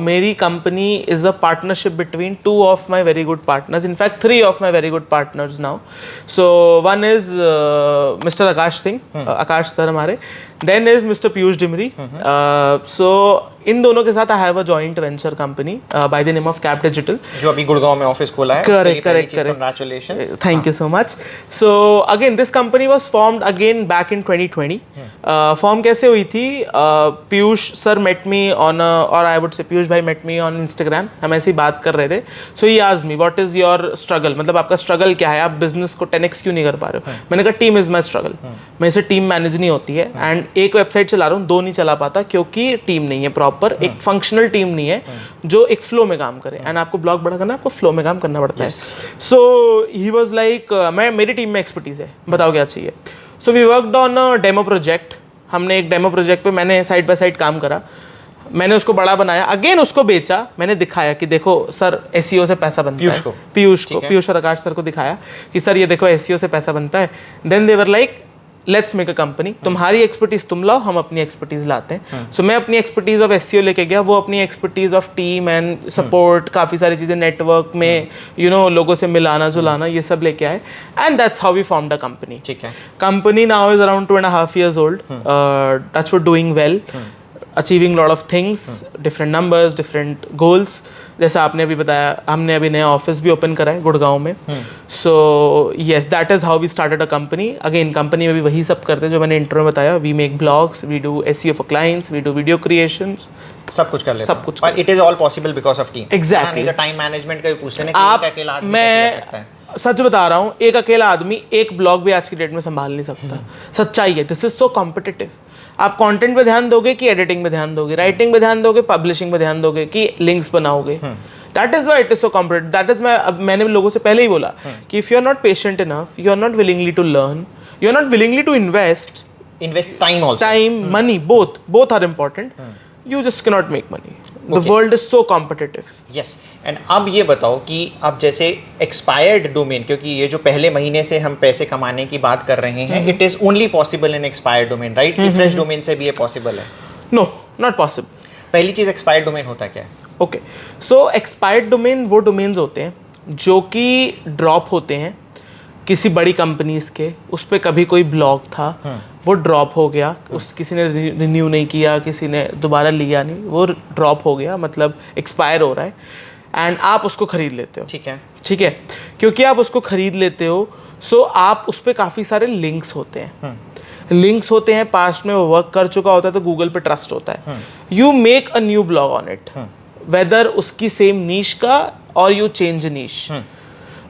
मेरी company is a partnership between 2 of my very good partners, in fact 3 of my very good partners now. So one is mister Akash Singh, Akash sir हमारे, then is mister Piyush Dimri. So इन दोनों के साथ I have a joint venture company by the name of Cap Digital, जो अभी गुड़गांव में office खोला है। Correct. Congratulations. Thank you so much. So again, this company was formed again back in 2020. Form कैसे हुई थी? Piyush sir met me on or I would say Piyush भाई met me on Instagram. हम ऐसी बात कर रहे थे. So he asked me, what is your struggle? मतलब आपका struggle क्या है? आप business को 10x क्यों नहीं कर पा रहे हो? मैंने कहा team is my struggle. मेरे से टीम मैनेज नहीं होती है, एंड एक वेबसाइट चला रहा हूँ, 2 नहीं चला पाता क्योंकि टीम नहीं है प्रॉपर, एक फंक्शनल टीम नहीं है जो एक फ्लो में काम करे। एंड आपको ब्लॉग बड़ा करना है, आपको फ्लो में काम करना पड़ता है। सो ही वॉज लाइक, मेरी टीम में एक्सपर्टीज है, बताओ क्या चाहिए। So we worked on a demo project. हमने एक डेमो प्रोजेक्ट पे मैंने साइड बाय साइड काम करा, मैंने उसको बड़ा बनाया, अगेन उसको बेचा, मैंने दिखाया कि देखो सर एसईओ से पैसा बनता है। पीयूष और आकाश सर को दिखाया कि सर ये देखो एसईओ से पैसा बनता है। Then they were like, let's make a company, तुम्हारी एक्सपर्टीज तुम लाओ, हम अपनी एक्सपर्टीज लाते हैं। सो मैं अपनी एक्सपर्टीज ऑफ एसईओ लेके गया, वो अपनी expertise of team and support, काफ़ी सारी चीज़ें नेटवर्क में, यू नो, लोगों से मिलाना जुलाना, ये सब लेके आए, and that's how we formed a company. ठीक है। Company now is around 2.5 years old, touch for doing well. Achieving lot of things, different numbers, different goals. जैसा आपने अभी बताया, हमने अभी नया ऑफिस भी ओपन करा है गुड़गांव में. So yes, that is how we started a company. Again company में भी वही सब करते हैं जो मैंने इंट्रो में बताया. We make blogs, we do SEO for clients, we do video creation, सब कुछ कर लेते सब कुछ. पर it is all possible because of team. Exactly. नहीं तो टाइम मैनेजमेंट का भी पूछते हैं कि आप, एक अकेला आदमी कैसे कर सकता है. सच बता रहा हूँ, एक अकेला आदमी एक ब्लॉग भी आज की डेट में संभाल नहीं सकता. सच्चाई है. This is so competitive. आप कंटेंट पे ध्यान दोगे कि एडिटिंग पे ध्यान दोगे, राइटिंग पे ध्यान दोगे, पब्लिशिंग पे ध्यान दोगे कि लिंक्स बनाओगे. That is why it is so competitive. That is मैंने लोगों से पहले ही बोला कि if you are not patient enough, you are not willingly to learn, you are not willingly to invest time also, time, money, both are important. You just cannot make money. The world is so competitive. Yes. And अब ये बताओ कि अब जैसे expired domain, क्योंकि ये जो पहले महीने से हम पैसे कमाने की बात कर रहे हैं, it is only possible in expired domain, right? कि फ्रेश डोमेन से भी ये पॉसिबल है? No, not possible. पहली चीज, एक्सपायर्ड डोमेन होता क्या है? ओके, सो एक्सपायर्ड डोमेन वो डोमेन्स होते हैं जो कि ड्रॉप होते हैं किसी बड़ी कंपनीज के. उस पर कभी कोई ब्लॉग था, वो ड्रॉप हो गया, उस किसी ने रिन्यू नहीं किया, किसी ने दोबारा लिया नहीं, वो ड्रॉप हो गया, मतलब एक्सपायर हो रहा है, एंड आप उसको खरीद लेते हो. ठीक है. क्योंकि आप उसको खरीद लेते हो, सो आप उस पर काफ़ी सारे लिंक्स होते हैं. लिंक्स होते हैं, पास्ट में वो वर्क कर चुका होता है तो गूगल पे ट्रस्ट होता है. You make a new blog on it, whether उसकी सेम नीश का और you change niche.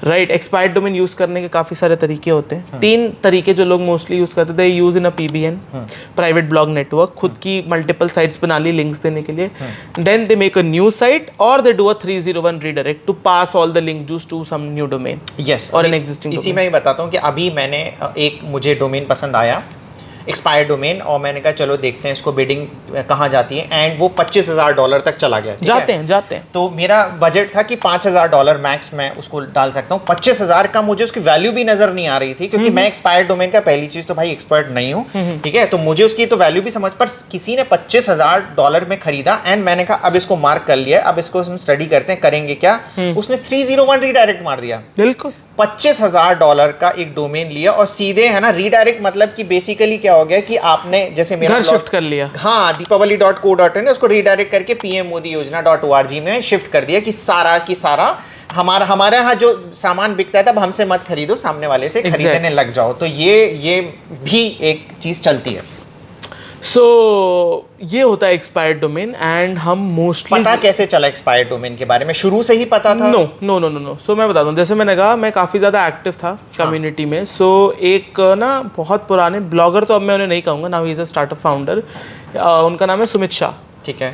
Right. Expired domain use करने के काफी सारे तरीके होते हैं. 3 तरीके जो लोग मोस्टली यूज करते थे. Use in a PBN, private blog network, खुद की मल्टीपल साइट्स बना ली लिंक्स देने के लिए. Then they make a new site और they do a 301 redirect to pass all the link juice to some new domain. Yes. और an existing. इसी में ही बताता हूँ कि अभी मैंने एक, मुझे डोमेन पसंद आया, एक्सपायर्ड डोमेन, और मैंने कहा चलो देखते हैं इसको बिडिंग कहाँ जाती है, एंड वो $25,000 तक चला गया. जाते हैं. तो मेरा बजट था कि $5,000 मैक्स मैं उसको डाल सकता हूँ. 25,000 का मुझे उसकी वैल्यू भी नजर नहीं आ रही थी, क्योंकि मैं एक्सपायर्ड डोमेन का पहली चीज तो भाई एक्सपर्ट नहीं हूँ. ठीक है. तो मुझे उसकी तो वैल्यू भी समझ, पर किसी ने $25,000 में खरीदा, एंड मैंने कहा अब इसको मार्क कर लिया, अब इसको हम स्टडी करते हैं, करेंगे क्या. उसने 301 रीडायरेक्ट मार दिया. बिल्कुल. $25,000 का एक डोमेन लिया और सीधे, है ना, रीडायरेक्ट, मतलब कि बेसिकली क्या हो गया कि आपने जैसे मेरा घर शिफ्ट कर लिया. हाँ, deepavali.co.in उसको रीडायरेक्ट करके pmmodiyojana.org में शिफ्ट कर दिया कि सारा हमारे यहाँ जो सामान बिकता है तब हमसे मत खरीदो, सामने वाले से खरीदने लग जाओ. तो ये भी एक चीज चलती है. सो ये होता है एक्सपायर्ड डोमेन. एंड हम मोस्टली, पता कैसे चला एक्सपायर्ड डोमेन के बारे में? शुरू से ही पता था? नो. सो मैं बताता हूँ. जैसे मैंने कहा, मैं काफ़ी ज़्यादा एक्टिव था कम्युनिटी में. सो एक ना बहुत पुराने ब्लॉगर, तो अब मैं उन्हें नहीं कहूँगा, now he is a startup founder. उनका नाम है सुमित शाह. ठीक है.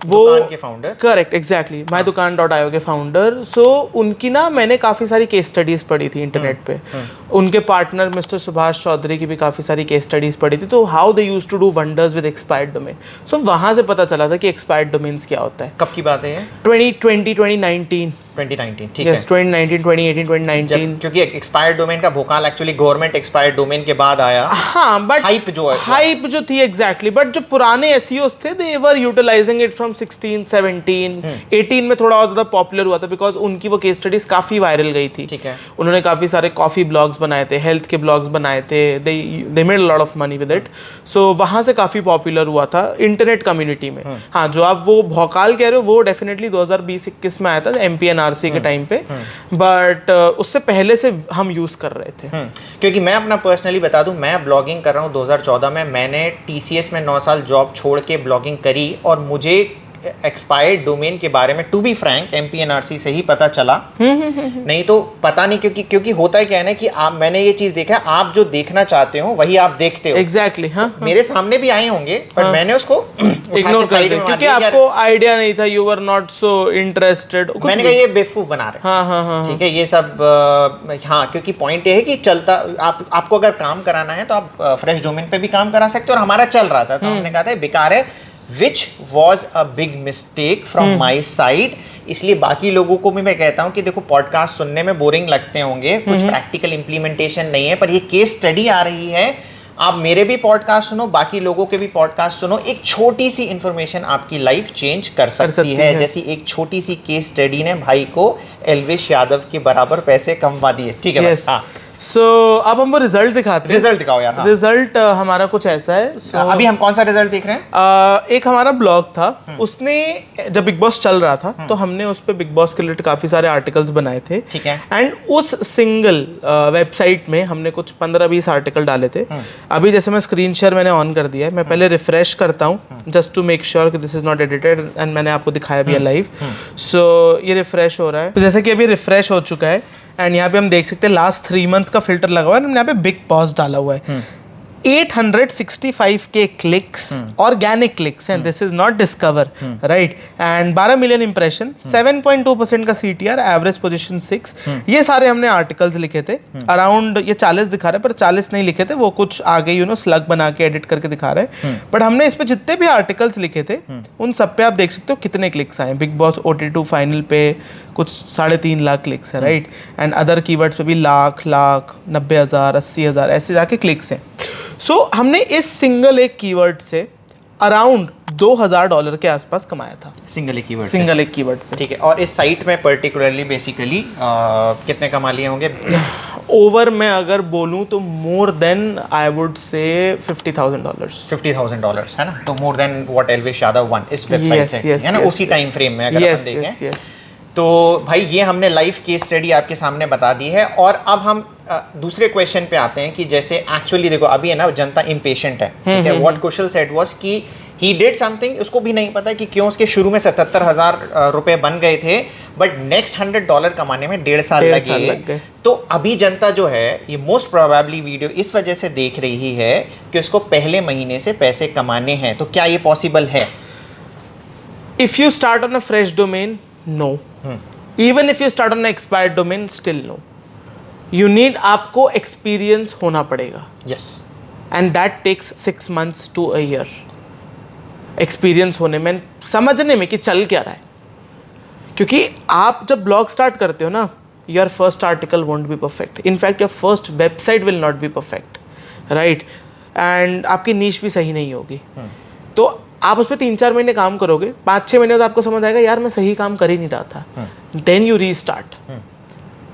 वो दुकान के फाउंडर. Correct, exactly. mydukaan.io के फाउंडर. सो उनकी ना मैंने काफ़ी सारी केस स्टडीज़ पढ़ी थी इंटरनेट पे. उनके पार्टनर मिस्टर सुभाष चौधरी की भी काफ़ी सारी केस स्टडीज़ पढ़ी थी. तो how they use to do wonders with expired domain. So वहाँ से पता चला था कि एक्सपायर्ड डोमेन्स क्या होता है. कब की बात है ये? 2019. 2019. ठीक है. 2019, 2018, 2019. क्योंकि एक्सपायर्ड डोमेन का Bhokaal actually government expired domain के बाद आया. हाँ, बट हाइप जो थी, एग्जैक्टली. बट जो पुराने SEOs थे, दे वर यूटिलाइजिंग इट फ्रॉम 16, 17, 18 में थोड़ा और ज्यादा पॉपुलर हुआ था, बिकॉज उनकी वो केस स्टडीज काफी वायरल गई थी. ठीक है. उन्होंने काफी सारे कॉफी ब्लॉग्स बनाए थे, हेल्थ के ब्लॉग्स बनाए थे. They made a lot of money with it. So वहां से काफी पॉपुलर हुआ था इंटरनेट कम्युनिटी में. हाँ, जो आप वो भौकाल कह रहे हो, वो डेफिनेटली 2020-21 में आया था MPNRC के टाइम पे. बट उससे पहले से हम यूज कर रहे थे. क्योंकि मैं अपना पर्सनली बता दूं, मैं ब्लॉगिंग कर रहा हूं 2014 में. मैंने TCS में 9 साल जॉब छोड़ के ब्लॉगिंग करी, और मुझे एक्सपायर्ड डोमेन के बारे में, टू बी फ्रैंक, MPNRC से ही पता चला. नहीं तो पता नहीं, क्योंकि होता है क्या है ना कि मैंने ये चीज देखा है, आप जो देखना चाहते हो वही आप देखते हो. एग्जैक्टली. हाँ, मेरे सामने भी आए होंगे, पर मैंने उसको इग्नोर कर दिया, क्योंकि आपको आइडिया नहीं था. You were not so interested. मैंने कहा ये बेवकूफ बना रहे. हाँ. ठीक है, ये सब. हाँ, क्योंकि पॉइंट ये है कि चलता, आपको अगर काम कराना है तो आप फ्रेश डोमेन पे भी काम करा सकते हो, और हमारा चल रहा था तो हमने कहा था बेकार है, which was a big mistake from my side. इसलिए बाकी लोगों को भी मैं कहता हूं कि देखो, पॉडकास्ट सुनने में बोरिंग लगते होंगे, कुछ प्रैक्टिकल इंप्लीमेंटेशन नहीं है, पर ये केस स्टडी आ रही है. आप मेरे भी पॉडकास्ट सुनो, बाकी लोगों के भी पॉडकास्ट सुनो. एक छोटी सी इंफॉर्मेशन आपकी लाइफ चेंज कर सकती है. जैसी एक छोटी सी केस स्टडी ने भाई को एल्विश यादव के बराबर पैसे कमवा दिए. ठीक है. हाँ. सो अब हम वो रिजल्ट दिखाते हैं। रिजल्ट दिखाओ यार। हाँ। रिजल्ट हमारा कुछ ऐसा है। अभी हम कौन सा रिजल्ट देख रहे हैं? एक हमारा ब्लॉग था, उसने जब बिग बॉस चल रहा था तो हमने उस पे बिग बॉस के रिलेटेड काफी सारे आर्टिकल्स बनाए थे। ठीक है। एंड उस सिंगल वेबसाइट में हमने कुछ 15-20 आर्टिकल डाले थे। अभी जैसे मैं स्क्रीन शेयर मैंने ऑन कर दिया है, मैं पहले रिफ्रेश करता हूँ जस्ट टू मेक श्योर कि this is not edited, and मैंने आपको दिखाया भी है लाइव। सो ये रिफ्रेश हो रहा है, तो जैसे कि अभी रिफ्रेश हो चुका है एंड यहाँ पे हम देख सकते हैं लास्ट 3 मंथ्स का फिल्टर लगा हुआ है। हमने यहाँ पे बिग बॉस डाला हुआ है। 865K क्लिक्स, ऑर्गेनिक क्लिक्स हैं, this is not discover, right, and 12 million impression, 7.2% का CTR, एवरेज पोजीशन 6। ये सारे हमने आर्टिकल्स लिखे थे। अराउंड ये 40 दिखा रहे हैं, पर 40 नहीं लिखे थे, वो कुछ आगे स्लग बना के एडिट करके दिखा रहे हैं। बट हमने इस पे जितने भी आर्टिकल्स लिखे थे उन सब पे आप देख सकते हो कितने क्लिक्स आए। बिग बॉस OT2 फाइनल पे कुछ 3.5 लाख क्लिक्स है, राइट, एंड अदर कीवर्ड्स पे भी लाख, 90,000, 80,000 ऐसे जाके क्लिक्स हैं। सो हमने इस सिंगल एक कीवर्ड से अराउंड $2,000 के आसपास कमाया था। सिंगल एक कीवर्ड सिंगल एक कीवर्ड से। ठीक है। और इस साइट में पर्टिकुलरली बेसिकली कितने कमा लिए होंगे? ओवर में अगर बोलूं तो more then I would say $50,000। $50,000 है ना, तो more than what Elvish Yadav one इस वेबसाइट से, है ना, उसी टाइम फ्रेम में अगर अपन देखें। तो भाई ये हमने लाइव केस स्टडी आपके सामने बता दी है। और अब हम दूसरे क्वेश्चन पे आते हैं कि जैसे एक्चुअली देखो अभी है ना जनता इम्पेशेंट है, ठीक है। व्हाट कुशल सेड वाज कि ही डिड समथिंग, उसको भी नहीं पता कि क्यों उसके शुरू में 77,000 रुपए बन गए थे, बट नेक्स्ट $100 कमाने में 1.5 साल लगे। तो अभी जनता जो है ये मोस्ट प्रोबेबली वीडियो इस वजह से देख रही है कि उसको पहले महीने से पैसे कमाने हैं। तो क्या ये पॉसिबल है? If you start on a fresh domain, no. Even if you start on an expired domain, still no. You need, आपको एक्सपीरियंस होना पड़ेगा। Yes. And that takes 6 months to a year. Experience होने में, समझने में कि चल क्या रहा है। क्योंकि आप जब ब्लॉग स्टार्ट करते हो ना, your first article won't be perfect, in fact your first website will not be perfect, right, and आपकी नीश भी सही नहीं होगी। तो आप उस पर 3-4 महीने काम करोगे, 5-6 महीने बाद आपको समझ आएगा यार मैं सही काम कर ही नहीं रहा था। Then you restart,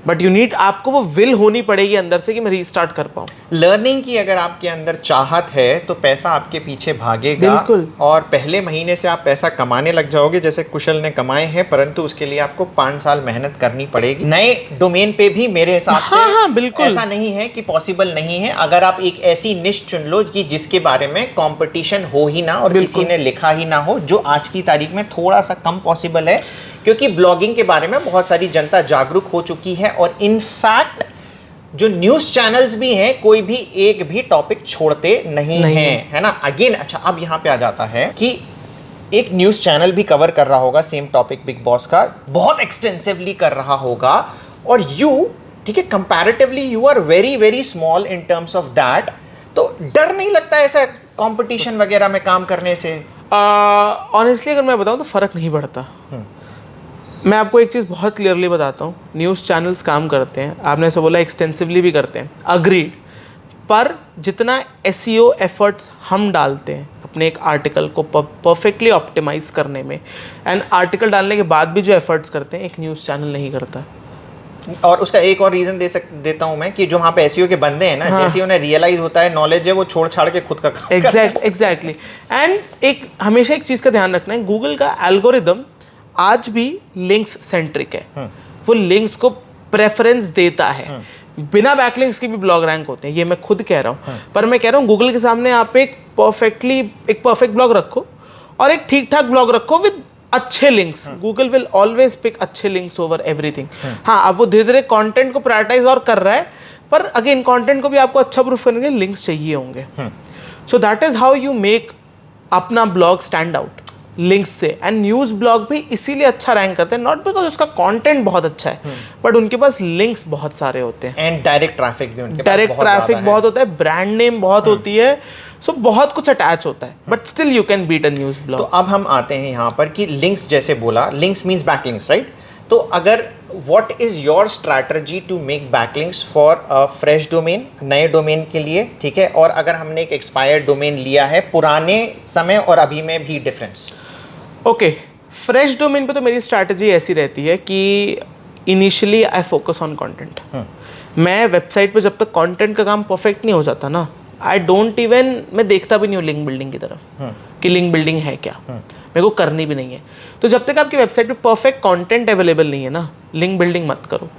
but you need, आपको वो विल होनी पड़ेगी अंदर से कि मैं रीस्टार्ट कर पाऊँ। लर्निंग की अगर आपके अंदर चाहत है तो पैसा आपके पीछे भागेगा। बिल्कुल। और पहले महीने से आप पैसा कमाने लग जाओगे जैसे कुशल ने कमाए हैं, परंतु उसके लिए आपको 5 साल मेहनत करनी पड़ेगी। नए डोमेन पे भी मेरे हिसाब से हाँ, बिल्कुल ऐसा नहीं है कि पॉसिबल नहीं है। अगर आप एक ऐसी निश चुन लो कि जिसके बारे में कंपटीशन हो ही ना और किसी ने लिखा ही ना हो, जो आज की तारीख में थोड़ा सा कम पॉसिबल है, क्योंकि ब्लॉगिंग के बारे में बहुत सारी जनता जागरूक हो चुकी है। और इनफैक्ट जो न्यूज़ चैनल्स भी हैं, कोई भी एक भी टॉपिक छोड़ते नहीं हैं, है ना। अगेन अच्छा, अब यहाँ पे आ जाता है कि एक न्यूज़ चैनल भी कवर कर रहा होगा सेम टॉपिक बिग बॉस का, बहुत एक्सटेंसिवली कर रहा होगा, और यू, ठीक है, comparatively you are very very small in terms of that. तो डर नहीं लगता ऐसा कंपटीशन वगैरह में काम करने से? ऑनेस्टली अगर मैं बताऊं तो फ़र्क नहीं पड़ता। मैं आपको एक चीज़ बहुत क्लियरली बताता हूँ, न्यूज़ चैनल्स काम करते हैं, आपने ऐसा बोला एक्सटेंसिवली भी करते हैं, अग्रीड, पर जितना SEO एफर्ट्स हम डालते हैं अपने एक आर्टिकल को परफेक्टली ऑप्टिमाइज़ करने में, एंड आर्टिकल डालने के बाद भी जो एफर्ट्स करते हैं, एक न्यूज़ चैनल नहीं करता। और उसका एक और रीज़न देता हूँ मैं कि जो वहाँ पे SEO के बंदे हैं ना, जैसे उन्हें रियलाइज होता है नॉलेज है, वो छोड़ छाड़ के खुद का काम एग्जैक्टली। एंड एक हमेशा एक चीज़ का ध्यान रखना है, गूगल का एल्गोरिदम आज भी लिंक्स सेंट्रिक है। वो लिंक्स को प्रेफरेंस देता है। बिना बैकलिंक्स के भी ब्लॉग रैंक होते हैं, ये मैं खुद कह रहा हूँ। पर मैं कह रहा हूँ गूगल के सामने आप एक परफेक्ट ब्लॉग रखो और एक ठीक ठाक ब्लॉग रखो विद अच्छे links, Google will always pick अच्छे लिंक्स ओवर एवरीथिंग। हाँ, अब वो धीरे धीरे कंटेंट को प्रायोरिटाइज और कर रहा है, पर अगेन कंटेंट को भी आपको अच्छा प्रूफ करने के लिए लिंक्स चाहिए होंगे। So that is how you make अपना ब्लॉग स्टैंड आउट लिंक्स से। एंड न्यूज़ ब्लॉग भी इसीलिए अच्छा रैंक करते हैं, नॉट बिकॉज उसका कंटेंट बहुत अच्छा है, बट उनके पास लिंक्स बहुत सारे होते हैं, एंड डायरेक्ट ट्रैफिक भी उनके डायरेक्ट ट्रैफिक बहुत होता है, ब्रांड नेम बहुत होती है, सो बहुत कुछ अटैच होता है, but still you can beat a news blog. तो अब हम आते हैं यहाँ पर कि लिंक्स, जैसे बोला लिंक्स मीन्स बैकलिंक्स, राइट। तो अगर what is your strategy to make backlinks for a fresh domain, नए डोमेन के लिए, ठीक है, और अगर हमने एक एक्सपायर्ड डोमेन लिया है, पुराने समय और अभी में भी डिफरेंस? ओके, फ्रेश डोमेन पे तो मेरी स्ट्रैटेजी ऐसी रहती है कि initially I focus on content. मैं वेबसाइट पे जब तक कंटेंट का काम परफेक्ट नहीं हो जाता ना, आई डोंट इवन, मैं देखता भी नहीं हूँ लिंक बिल्डिंग की तरफ कि लिंक बिल्डिंग है क्या, मेरे को करनी भी नहीं है। तो जब तक आपकी वेबसाइट पे परफेक्ट कंटेंट अवेलेबल नहीं है ना, लिंक बिल्डिंग मत करो,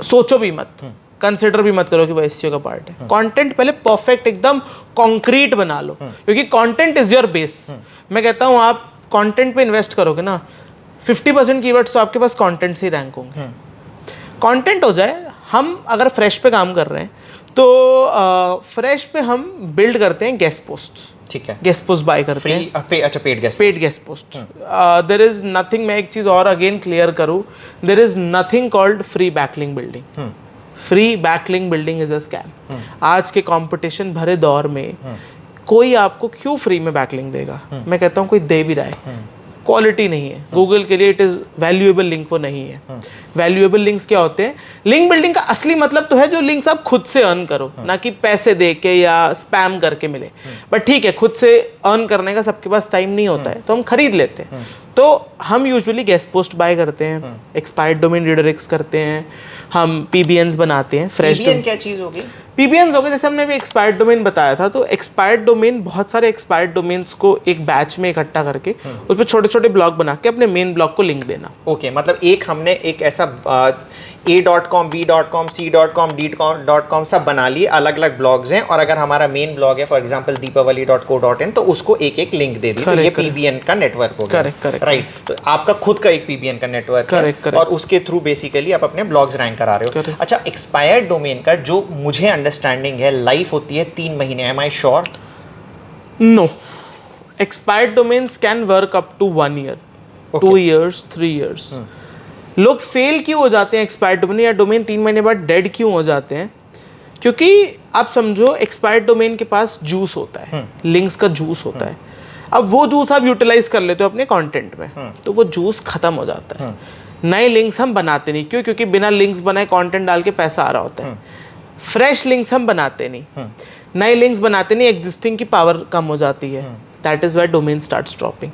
सोचो भी मत, कंसिडर भी मत करो कि वो एसईओ का पार्ट है। कंटेंट पहले परफेक्ट एकदम कॉन्क्रीट बना लो, क्योंकि कंटेंट इज योर बेस। मैं कहता हूँ आप कंटेंट पे इन्वेस्ट करोगे ना, 50% कीवर्ड्स तो आपके पास कंटेंट से ही रैंक होंगे। कंटेंट हो जाए, हम अगर फ्रेश पे काम कर रहे हैं तो फ्रेश पे हम बिल्ड करते हैं गेस्ट पोस्ट, ठीक है, गेस्ट पोस्ट बाय करते हैं, अच्छा paid guest post. There is nothing, मैं एक चीज और अगेन क्लियर करूं, there is nothing called free backlink building. Free backlink building is a scam. आज के कंपटीशन भरे दौर में कोई आपको क्यों फ्री में बैकलिंक देगा? मैं कहता हूँ कोई दे भी रहा है, क्वालिटी नहीं है। गूगल के लिए इट इज वैल्यूएबल लिंक, वो नहीं है। वैल्यूएबल लिंक्स क्या होते हैं? लिंक बिल्डिंग का असली मतलब तो है जो लिंक्स आप खुद से अर्न करो, ना कि पैसे दे के या स्पैम करके मिले। बट ठीक है, खुद से अर्न करने का सबके पास टाइम नहीं होता है, तो हम खरीद लेते हैं। तो हम यूजुअली गेस्ट पोस्ट बाय करते हैं, एक्सपायर्ड डोमेन रिडायरेक्ट्स करते हैं, हम पीबीएन्स बनाते हैं। फ्रेश पीबीएन क्या चीज़ होगी? पीबीएन्स हो गए, जैसे हमने अभी एक्सपायर्ड डोमेन बताया था, तो एक्सपायर्ड डोमेन, बहुत सारे एक्सपायर्ड डोमेन्स को एक बैच में इकट्ठा करके उस पर छोटे छोटे ब्लॉग बना के अपने मेन ब्लॉग को लिंक देना। ओके, मतलब एक हमने एक ऐसा a.com, b.com, c.com, d.com सब बना लिए, अलग अलग ब्लॉग्स हैं, और अगर हमारा मेन ब्लॉग है फॉर एग्जांपल deepavali.co.in, तो उसको एक एक लिंक दे दी, तो ये पीबीएन का नेटवर्क हो गया। Correct, right. तो आपका खुद का एक पीबीएन का नेटवर्क है, और उसके थ्रू बेसिकली आप अपने ब्लॉग्स रैंक करा रहे हो। अच्छा, एक्सपायर्ड डोमेन का जो मुझे अंडरस्टैंडिंग है, लाइफ होती है 3 महीने, am I sure? No, expired domains can work up to 1 year, 2 years, 3 years। लोग फेल क्यों हो जाते हैं एक्सपायर्ड डोमेन, या डोमेन 3 महीने बाद डेड क्यों हो जाते हैं? क्योंकि आप समझो एक्सपायर्ड डोमेन के पास जूस होता है, लिंक्स का जूस होता है। अब वो जूस आप यूटिलाइज कर लेते हो अपने कंटेंट में, तो वो जूस खत्म हो जाता है। नए लिंक्स हम बनाते नहीं, क्यों? क्योंकि बिना लिंक्स बनाए कंटेंट डाल के पैसा आ रहा होता है। फ्रेश लिंक्स हम बनाते नहीं, नए लिंक्स बनाते नहीं, एग्जिस्टिंग की पावर कम हो जाती है। That is why domain starts dropping.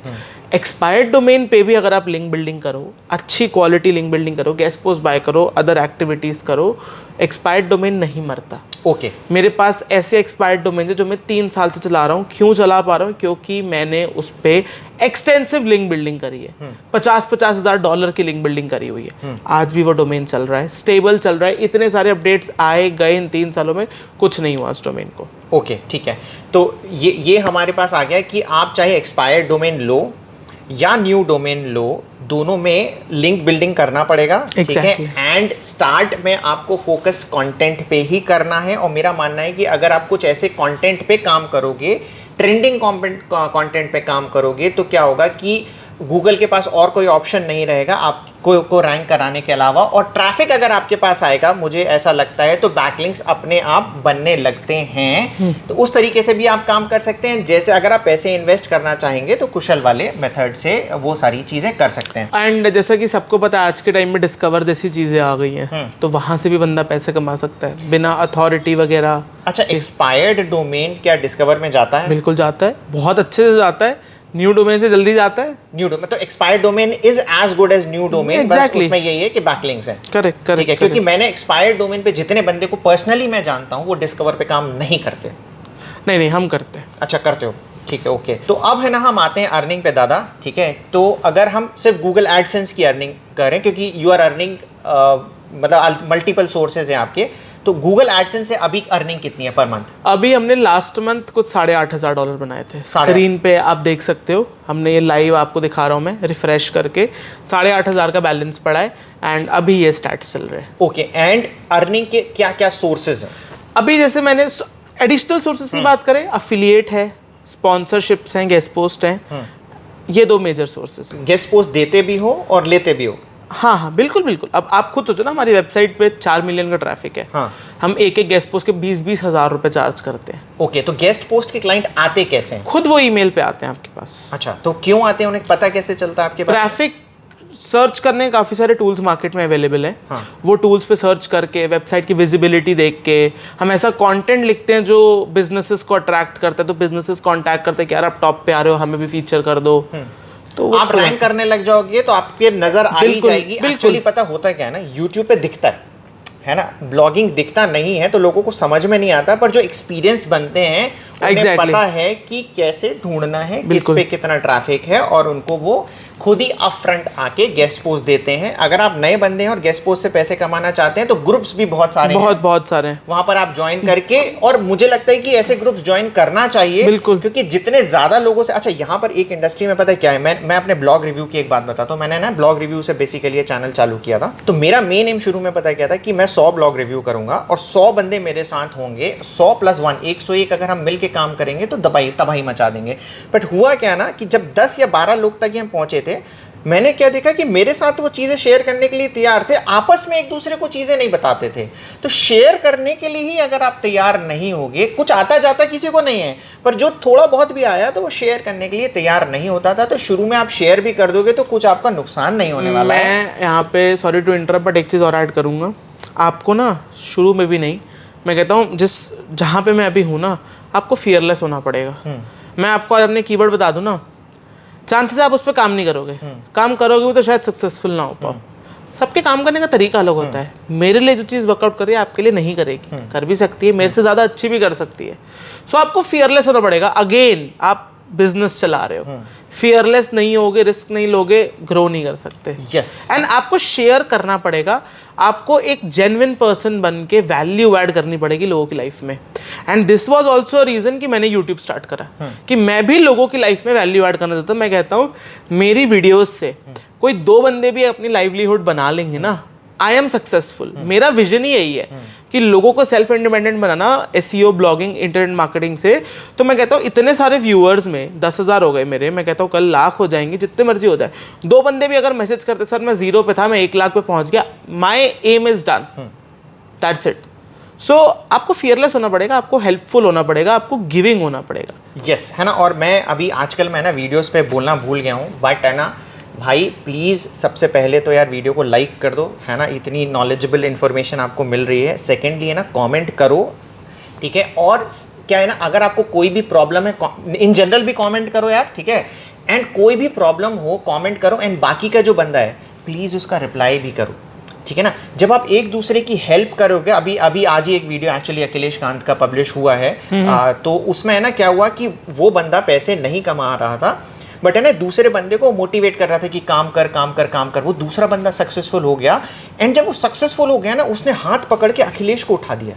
Expired domain पे भी अगर आप लिंक बिल्डिंग करो, अच्छी क्वालिटी लिंक बिल्डिंग करो, गेस्ट पोस्ट बाय करो, अदर एक्टिविटीज करो, एक्सपायर्ड डोमेन नहीं मरता। ओके, मेरे पास ऐसे एक्सपायर्ड डोमेन है जो मैं 3 साल से चला रहा हूँ। क्यों चला पा रहा हूँ? क्योंकि मैंने उस पर एक्सटेंसिव लिंक बिल्डिंग करी है। $50,000 की लिंक बिल्डिंग करी हुई है। आज भी वो डोमेन चल रहा है, स्टेबल चल रहा है। इतने सारे अपडेट्स आए गए इन 3 सालों में, कुछ नहीं हुआ उस डोमेन को। ओके, ठीक है। तो ये हमारे पास आ गया कि आप चाहे एक्सपायर्ड डोमेन लो या न्यू डोमेन लो, दोनों में लिंक बिल्डिंग करना पड़ेगा, ठीक है। एंड स्टार्ट में आपको फोकस कंटेंट पे ही करना है, और मेरा मानना है कि अगर आप कुछ ऐसे कंटेंट पे काम करोगे, ट्रेंडिंग कंटेंट पे काम करोगे, तो क्या होगा कि गूगल के पास और कोई ऑप्शन नहीं रहेगा आपको रैंक कराने के अलावा, और ट्रैफिक अगर आपके पास आएगा, मुझे ऐसा लगता है, तो बैकलिंक्स अपने आप बनने लगते हैं। तो उस तरीके से भी आप काम कर सकते हैं। जैसे अगर आप पैसे इन्वेस्ट करना चाहेंगे तो कुशल वाले मेथड से वो सारी चीज़ें कर सकते हैं। एंड जैसा कि सबको पता है आज के टाइम में डिस्कवर जैसी चीज़ें आ गई हैं, तो वहाँ से भी बंदा पैसे कमा सकता है बिना अथॉरिटी वगैरह। अच्छा, एक्सपायर्ड डोमेन क्या डिस्कवर में जाता है? बिल्कुल जाता है, बहुत अच्छे से जाता है। न्यू डोमेन से जल्दी जाता है। न्यू डोमेन तो expired domain is as good as new domain, बस उसमें यही है कि बैकलिंक्स है। करेक्ट, ठीक है, क्योंकि मैंने एक्सपायर्ड डोमेन पे जितने बंदे को पर्सनली मैं जानता हूँ, वो डिस्कवर पे काम नहीं करते। नहीं, हम करते हैं। अच्छा, करते हो, ठीक है, ओके। तो अब है ना, हम आते हैं अर्निंग पे दादा, ठीक है। तो अगर हम सिर्फ गूगल एडसेंस की अर्निंग करें, क्योंकि यू आर अर्निंग मतलब मल्टीपल सोर्सेज हैं आपके, तो गूगल एडसेंस से अभी अर्निंग कितनी है पर मंथ? अभी हमने लास्ट मंथ कुछ $8,500 बनाए थे। स्क्रीन पे आप देख सकते हो, हमने ये लाइव आपको दिखा रहा हूँ मैं, रिफ्रेश करके 8,500 का बैलेंस पड़ा है, एंड अभी ये स्टैट्स चल रहे हैं। ओके, एंड अर्निंग के क्या क्या सोर्सेज हैं? अभी जैसे मैंने एडिशनल सोर्सेज की बात करें, अफिलिएट है, स्पॉन्सरशिप्स हैं, गेस्ट पोस्ट हैं, ये 2 मेजर सोर्सेज। गेस्ट पोस्ट देते भी हो और लेते भी हो? हाँ, बिल्कुल। अब आप खुद सोचो ना, हमारी वेबसाइट पे 4 मिलियन का ट्रैफिक है। हाँ। हम एक गेस्ट पोस्ट के 20-20 हज़ार रुपए चार्ज करते हैं। ओके, तो गेस्ट पोस्ट के क्लाइंट आते कैसे हैं? खुद वो ईमेल पे आते हैं आपके पास। अच्छा, तो क्यों आते हैं, उन्हें पता कैसे चलता है आपके पास? ट्रैफिक सर्च करने काफ़ी सारे टूल्स मार्केट में अवेलेबल हैं। हाँ। वो टूल्स पे सर्च करके, वेबसाइट की विजिबिलिटी देख के, हम ऐसा कंटेंट लिखते हैं जो बिजनेसेस को अट्रैक्ट करता है, तो बिजनेसेस कांटेक्ट करते हैं कि यार आप टॉप पे आ रहे हो, हमें भी फीचर कर दो। तो आप रैंक करने लग जाओगे तो आपके नजर आ ही जाएगी। एक्चुअली पता होता क्या है ना, यूट्यूब पे दिखता है, है ना, ब्लॉगिंग दिखता नहीं है तो लोगों को समझ में नहीं आता, पर जो एक्सपीरियंस्ड बनते हैं उन्हें पता है कि कैसे ढूंढना है, किस पे कितना ट्रैफिक है, और उनको वो खुद ही अप फ्रंट आके गेस्ट पोस्ट देते हैं। अगर आप नए बंदे हैं और गेस्ट पोस्ट से पैसे कमाना चाहते हैं तो ग्रुप्स भी बहुत सारे हैं, वहां पर आप ज्वाइन करके, और मुझे लगता है कि ऐसे ग्रुप्स ज्वाइन करना चाहिए, बिल्कुल, क्योंकि जितने ज्यादा लोगों से, अच्छा यहाँ पर एक इंडस्ट्री में पता है क्या है, मैं अपने ब्लॉग रिव्यू की एक बात बताता हूँ। मैंने ना ब्लॉग रिव्यू से बेसिकली चैनल चालू किया था, तो मेरा मेन एम शुरू में पता है क्या था कि मैं 100 ब्लॉग रिव्यू करूंगा और 100 बंदे मेरे साथ होंगे, 100 + 1 101 अगर हम मिलके काम करेंगे तो तबाही मचा देंगे। बट हुआ क्या ना कि जब 10 या 12 लोग तक हम पहुंचे थे, मैंने क्या देखा कि मेरे साथ वो चीज़ें शेयर करने के लिए तैयार थे, आपस में एक दूसरे को चीज़ें नहीं बताते थे। तो शेयर करने के लिए ही अगर आप तैयार नहीं होगे, कुछ आता जाता किसी को नहीं है, पर जो थोड़ा बहुत भी आया तो वो शेयर करने के लिए तैयार नहीं होता था। तो शुरू में आप शेयर भी कर दोगे तो कुछ आपका नुकसान नहीं होने वाला है। मैं यहाँ पे सॉरी टू इंटरप्ट, बट एक चीज़ और ऐड करूँगा, आपको ना शुरू में भी नहीं, मैं कहता हूँ जहाँ पे मैं अभी हूँ ना, आपको फियरलेस होना पड़ेगा। मैं आपको आज अपने कीवर्ड बता दूँ ना, चांसेस आप उस पर काम नहीं करोगे, काम करोगे तो शायद सक्सेसफुल ना हो पाओ। सबके काम करने का तरीका अलग होता है। मेरे लिए जो चीज़ वर्कआउट कर रही है आपके लिए नहीं करेगी, कर भी सकती है, मेरे से ज़्यादा अच्छी भी कर सकती है। सो आपको फियरलेस होना पड़ेगा। अगेन आप बिजनेस चला रहे हो, फियरलेस नहीं होगे, रिस्क नहीं लोगे, ग्रो नहीं कर सकते। यस, एंड आपको शेयर करना पड़ेगा, आपको एक जेन्युइन पर्सन बन के वैल्यू ऐड करनी पड़ेगी लोगों की लाइफ में। And this was also reason कि मैंने यूट्यूब स्टार्ट करा, कि मैं भी लोगों की लाइफ में वैल्यू ऐड करना चाहता हूँ। मैं कहता हूँ मेरी वीडियोस से कोई 2 बंदे भी अपनी लाइवलीहुड बना लेंगे ना, आई एम सक्सेसफुल। मेरा विजन ही यही है कि लोगों को सेल्फ इंडिपेंडेंट बनाना, एसईओ, ब्लॉगिंग, इंटरनेट मार्केटिंग से। तो मैं कहता हूँ इतने सारे व्यूअर्स में 10,000 हो गए मेरे, मैं कहता हूँ कल लाख हो जाएंगे, जितने मर्जी हो जाए। 2 बंदे भी अगर मैसेज करते सर मैं 0 पे था, मैं 1 लाख पे पहुंच गया, my aim is done, that's it. So आपको फियरलेस होना पड़ेगा, आपको हेल्पफुल होना पड़ेगा, आपको गिविंग होना पड़ेगा। यस, है ना। और मैं अभी आजकल मैं ना वीडियोस पे बोलना भूल गया हूँ, बट है ना भाई, प्लीज़ सबसे पहले तो यार वीडियो को लाइक कर दो, है ना, इतनी नॉलेजेबल इन्फॉर्मेशन आपको मिल रही है। सेकेंडली है ना, कमेंट करो, ठीक है। और क्या है ना, अगर आपको कोई भी प्रॉब्लम है, इन जनरल भी कमेंट करो यार, ठीक है। एंड कोई भी प्रॉब्लम हो कमेंट करो, एंड बाकी का जो बंदा है प्लीज़ उसका रिप्लाई भी करो, ठीक है ना। जब आप एक दूसरे की हेल्प करोगे, अभी आज ही एक वीडियो एक्चुअली अखिलेश कांत का पब्लिश हुआ है, तो उसमें है ना क्या हुआ कि वो बंदा पैसे नहीं कमा रहा था, बट है ना दूसरे बंदे को मोटिवेट कर रहा था कि काम कर काम कर काम कर। वो दूसरा बंदा सक्सेसफुल हो गया, एंड जब वो सक्सेसफुल हो गया ना, उसने हाथ पकड़ के अखिलेश को उठा दिया,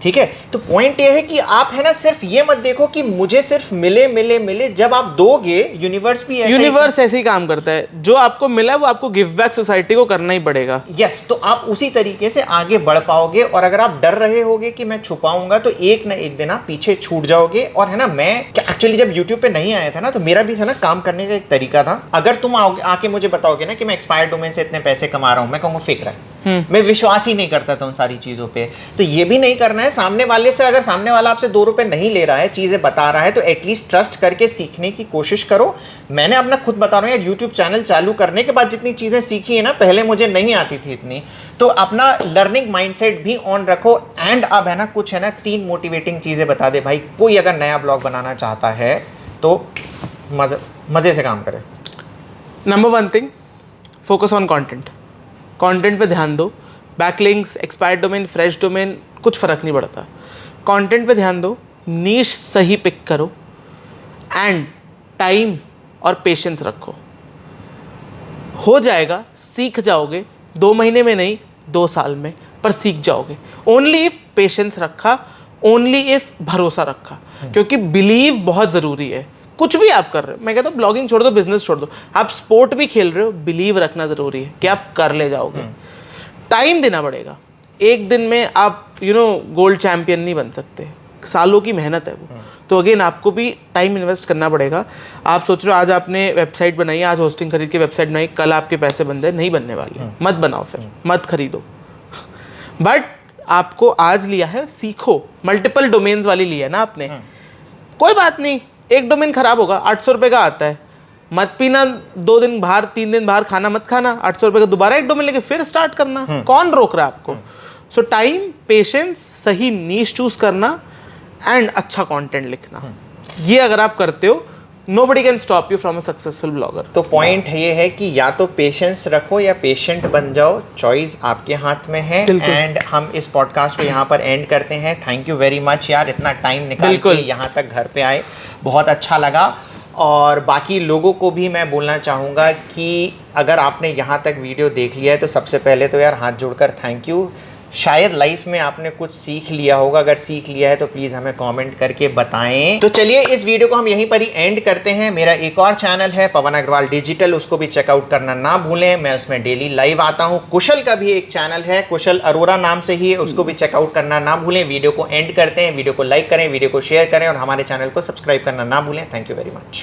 ठीक है। तो पॉइंट ये है कि आप है ना सिर्फ ये मत देखो कि मुझे सिर्फ मिले, जब आप दोगे, यूनिवर्स भी ऐसे ही काम करता है। जो आपको मिला वो आपको गिव बैक सोसाइटी को करना ही पड़ेगा। यस, तो आप उसी तरीके से आगे बढ़ पाओगे। और अगर आप डर रहे होगे कि मैं छुपाऊंगा, तो एक ना एक दिन आप पीछे छूट जाओगे। और है ना, मैं एक्चुअली जब यूट्यूब पे नहीं आया था ना, तो मेरा भी था ना काम करने का एक तरीका था। अगर तुम आके मुझे बताओगे ना कि मैं एक्सपायर्ड डोमेन से इतने पैसे कमा रहा हूं, मैं कहूँगा फेक रहा है, मैं विश्वास ही नहीं करता था उन सारी चीजों पे। तो ये भी नहीं करना है। सामने वाले से, अगर सामने वाला आपसे 2 रुपए नहीं ले रहा है, चीजें बता रहा है, तो एटलीस्ट ट्रस्ट करके सीखने की कोशिश करो। मैंने अपना खुद बता रहा हूँ यार, यूट्यूब चैनल चालू करने के बाद जितनी चीजें सीखी है ना, पहले मुझे नहीं आती थी इतनी। तो अपना लर्निंग माइंडसेट भी ऑन रखो। एंड अब है ना कुछ है ना 3 मोटिवेटिंग चीजें बता दे भाई, कोई अगर नया ब्लॉग बनाना चाहता है तो मजे से काम करे। Number 1 thing, focus on content. Content पे ध्यान दो। Backlinks, expired domain, fresh domain, कुछ फ़र्क नहीं पड़ता। कंटेंट पे ध्यान दो, नीश सही पिक करो, एंड टाइम और पेशेंस रखो। हो जाएगा, सीख जाओगे। 2 महीने में नहीं, 2 साल में, पर सीख जाओगे। ओनली इफ पेशेंस रखा, ओनली इफ भरोसा रखा, क्योंकि बिलीव बहुत ज़रूरी है। कुछ भी आप कर रहे हो, मैं कहता हूँ ब्लॉगिंग छोड़ दो, बिजनेस छोड़ दो, आप स्पोर्ट भी खेल रहे हो, बिलीव रखना ज़रूरी है कि आप कर ले जाओगे। टाइम देना पड़ेगा। एक दिन में आप गोल्ड चैंपियन नहीं बन सकते, सालों की मेहनत है वो। तो अगेन आपको भी टाइम इन्वेस्ट करना पड़ेगा। आप सोच रहे हो आज आपने वेबसाइट बनाई, आज होस्टिंग खरीद के वेबसाइट बनाई, कल आपके पैसे बन जाए, नहीं बनने वाले। मत बनाओ, फिर मत खरीदो। बट आपको आज लिया है, सीखो। मल्टीपल डोमेन्स वाली लिया है ना आपने, कोई बात नहीं, एक डोमेन खराब होगा, 800 रुपये का आता है, मत पीना 2 दिन बाहर, 3 दिन बाहर, खाना मत खाना, 800 रुपये का दोबारा एक डोमेन लेके फिर स्टार्ट करना। कौन रोक रहा है आपको? सो टाइम, पेशेंस, सही नीश चूज करना, एंड अच्छा कंटेंट लिखना। ये अगर आप करते हो, Nobody can stop you from a successful blogger. तो पॉइंट ये है कि या तो पेशेंस रखो या पेशेंट बन जाओ, चॉइस आपके हाथ में है। एंड हम इस पॉडकास्ट को यहाँ पर एंड करते हैं। थैंक यू वेरी मच यार, इतना टाइम निकाल के यहाँ तक घर पे आए, बहुत अच्छा लगा। और बाकी लोगों को भी मैं बोलना चाहूँगा कि अगर आपने यहाँ तक वीडियो देख लिया है तो सबसे पहले तो यार हाथ जोड़कर थैंक यू। शायद लाइफ में आपने कुछ सीख लिया होगा, अगर सीख लिया है तो प्लीज़ हमें कमेंट करके बताएं। तो चलिए इस वीडियो को हम यहीं पर ही एंड करते हैं। मेरा एक और चैनल है पवन अग्रवाल डिजिटल, उसको भी चेकआउट करना ना भूलें, मैं उसमें डेली लाइव आता हूं। कुशल का भी एक चैनल है, कुशल अरोरा नाम से ही है, उसको भी चेकआउट करना ना भूलें। वीडियो को एंड करते हैं, वीडियो को लाइक करें, वीडियो को शेयर करें और हमारे चैनल को सब्सक्राइब करना ना भूलें। Thank you very much.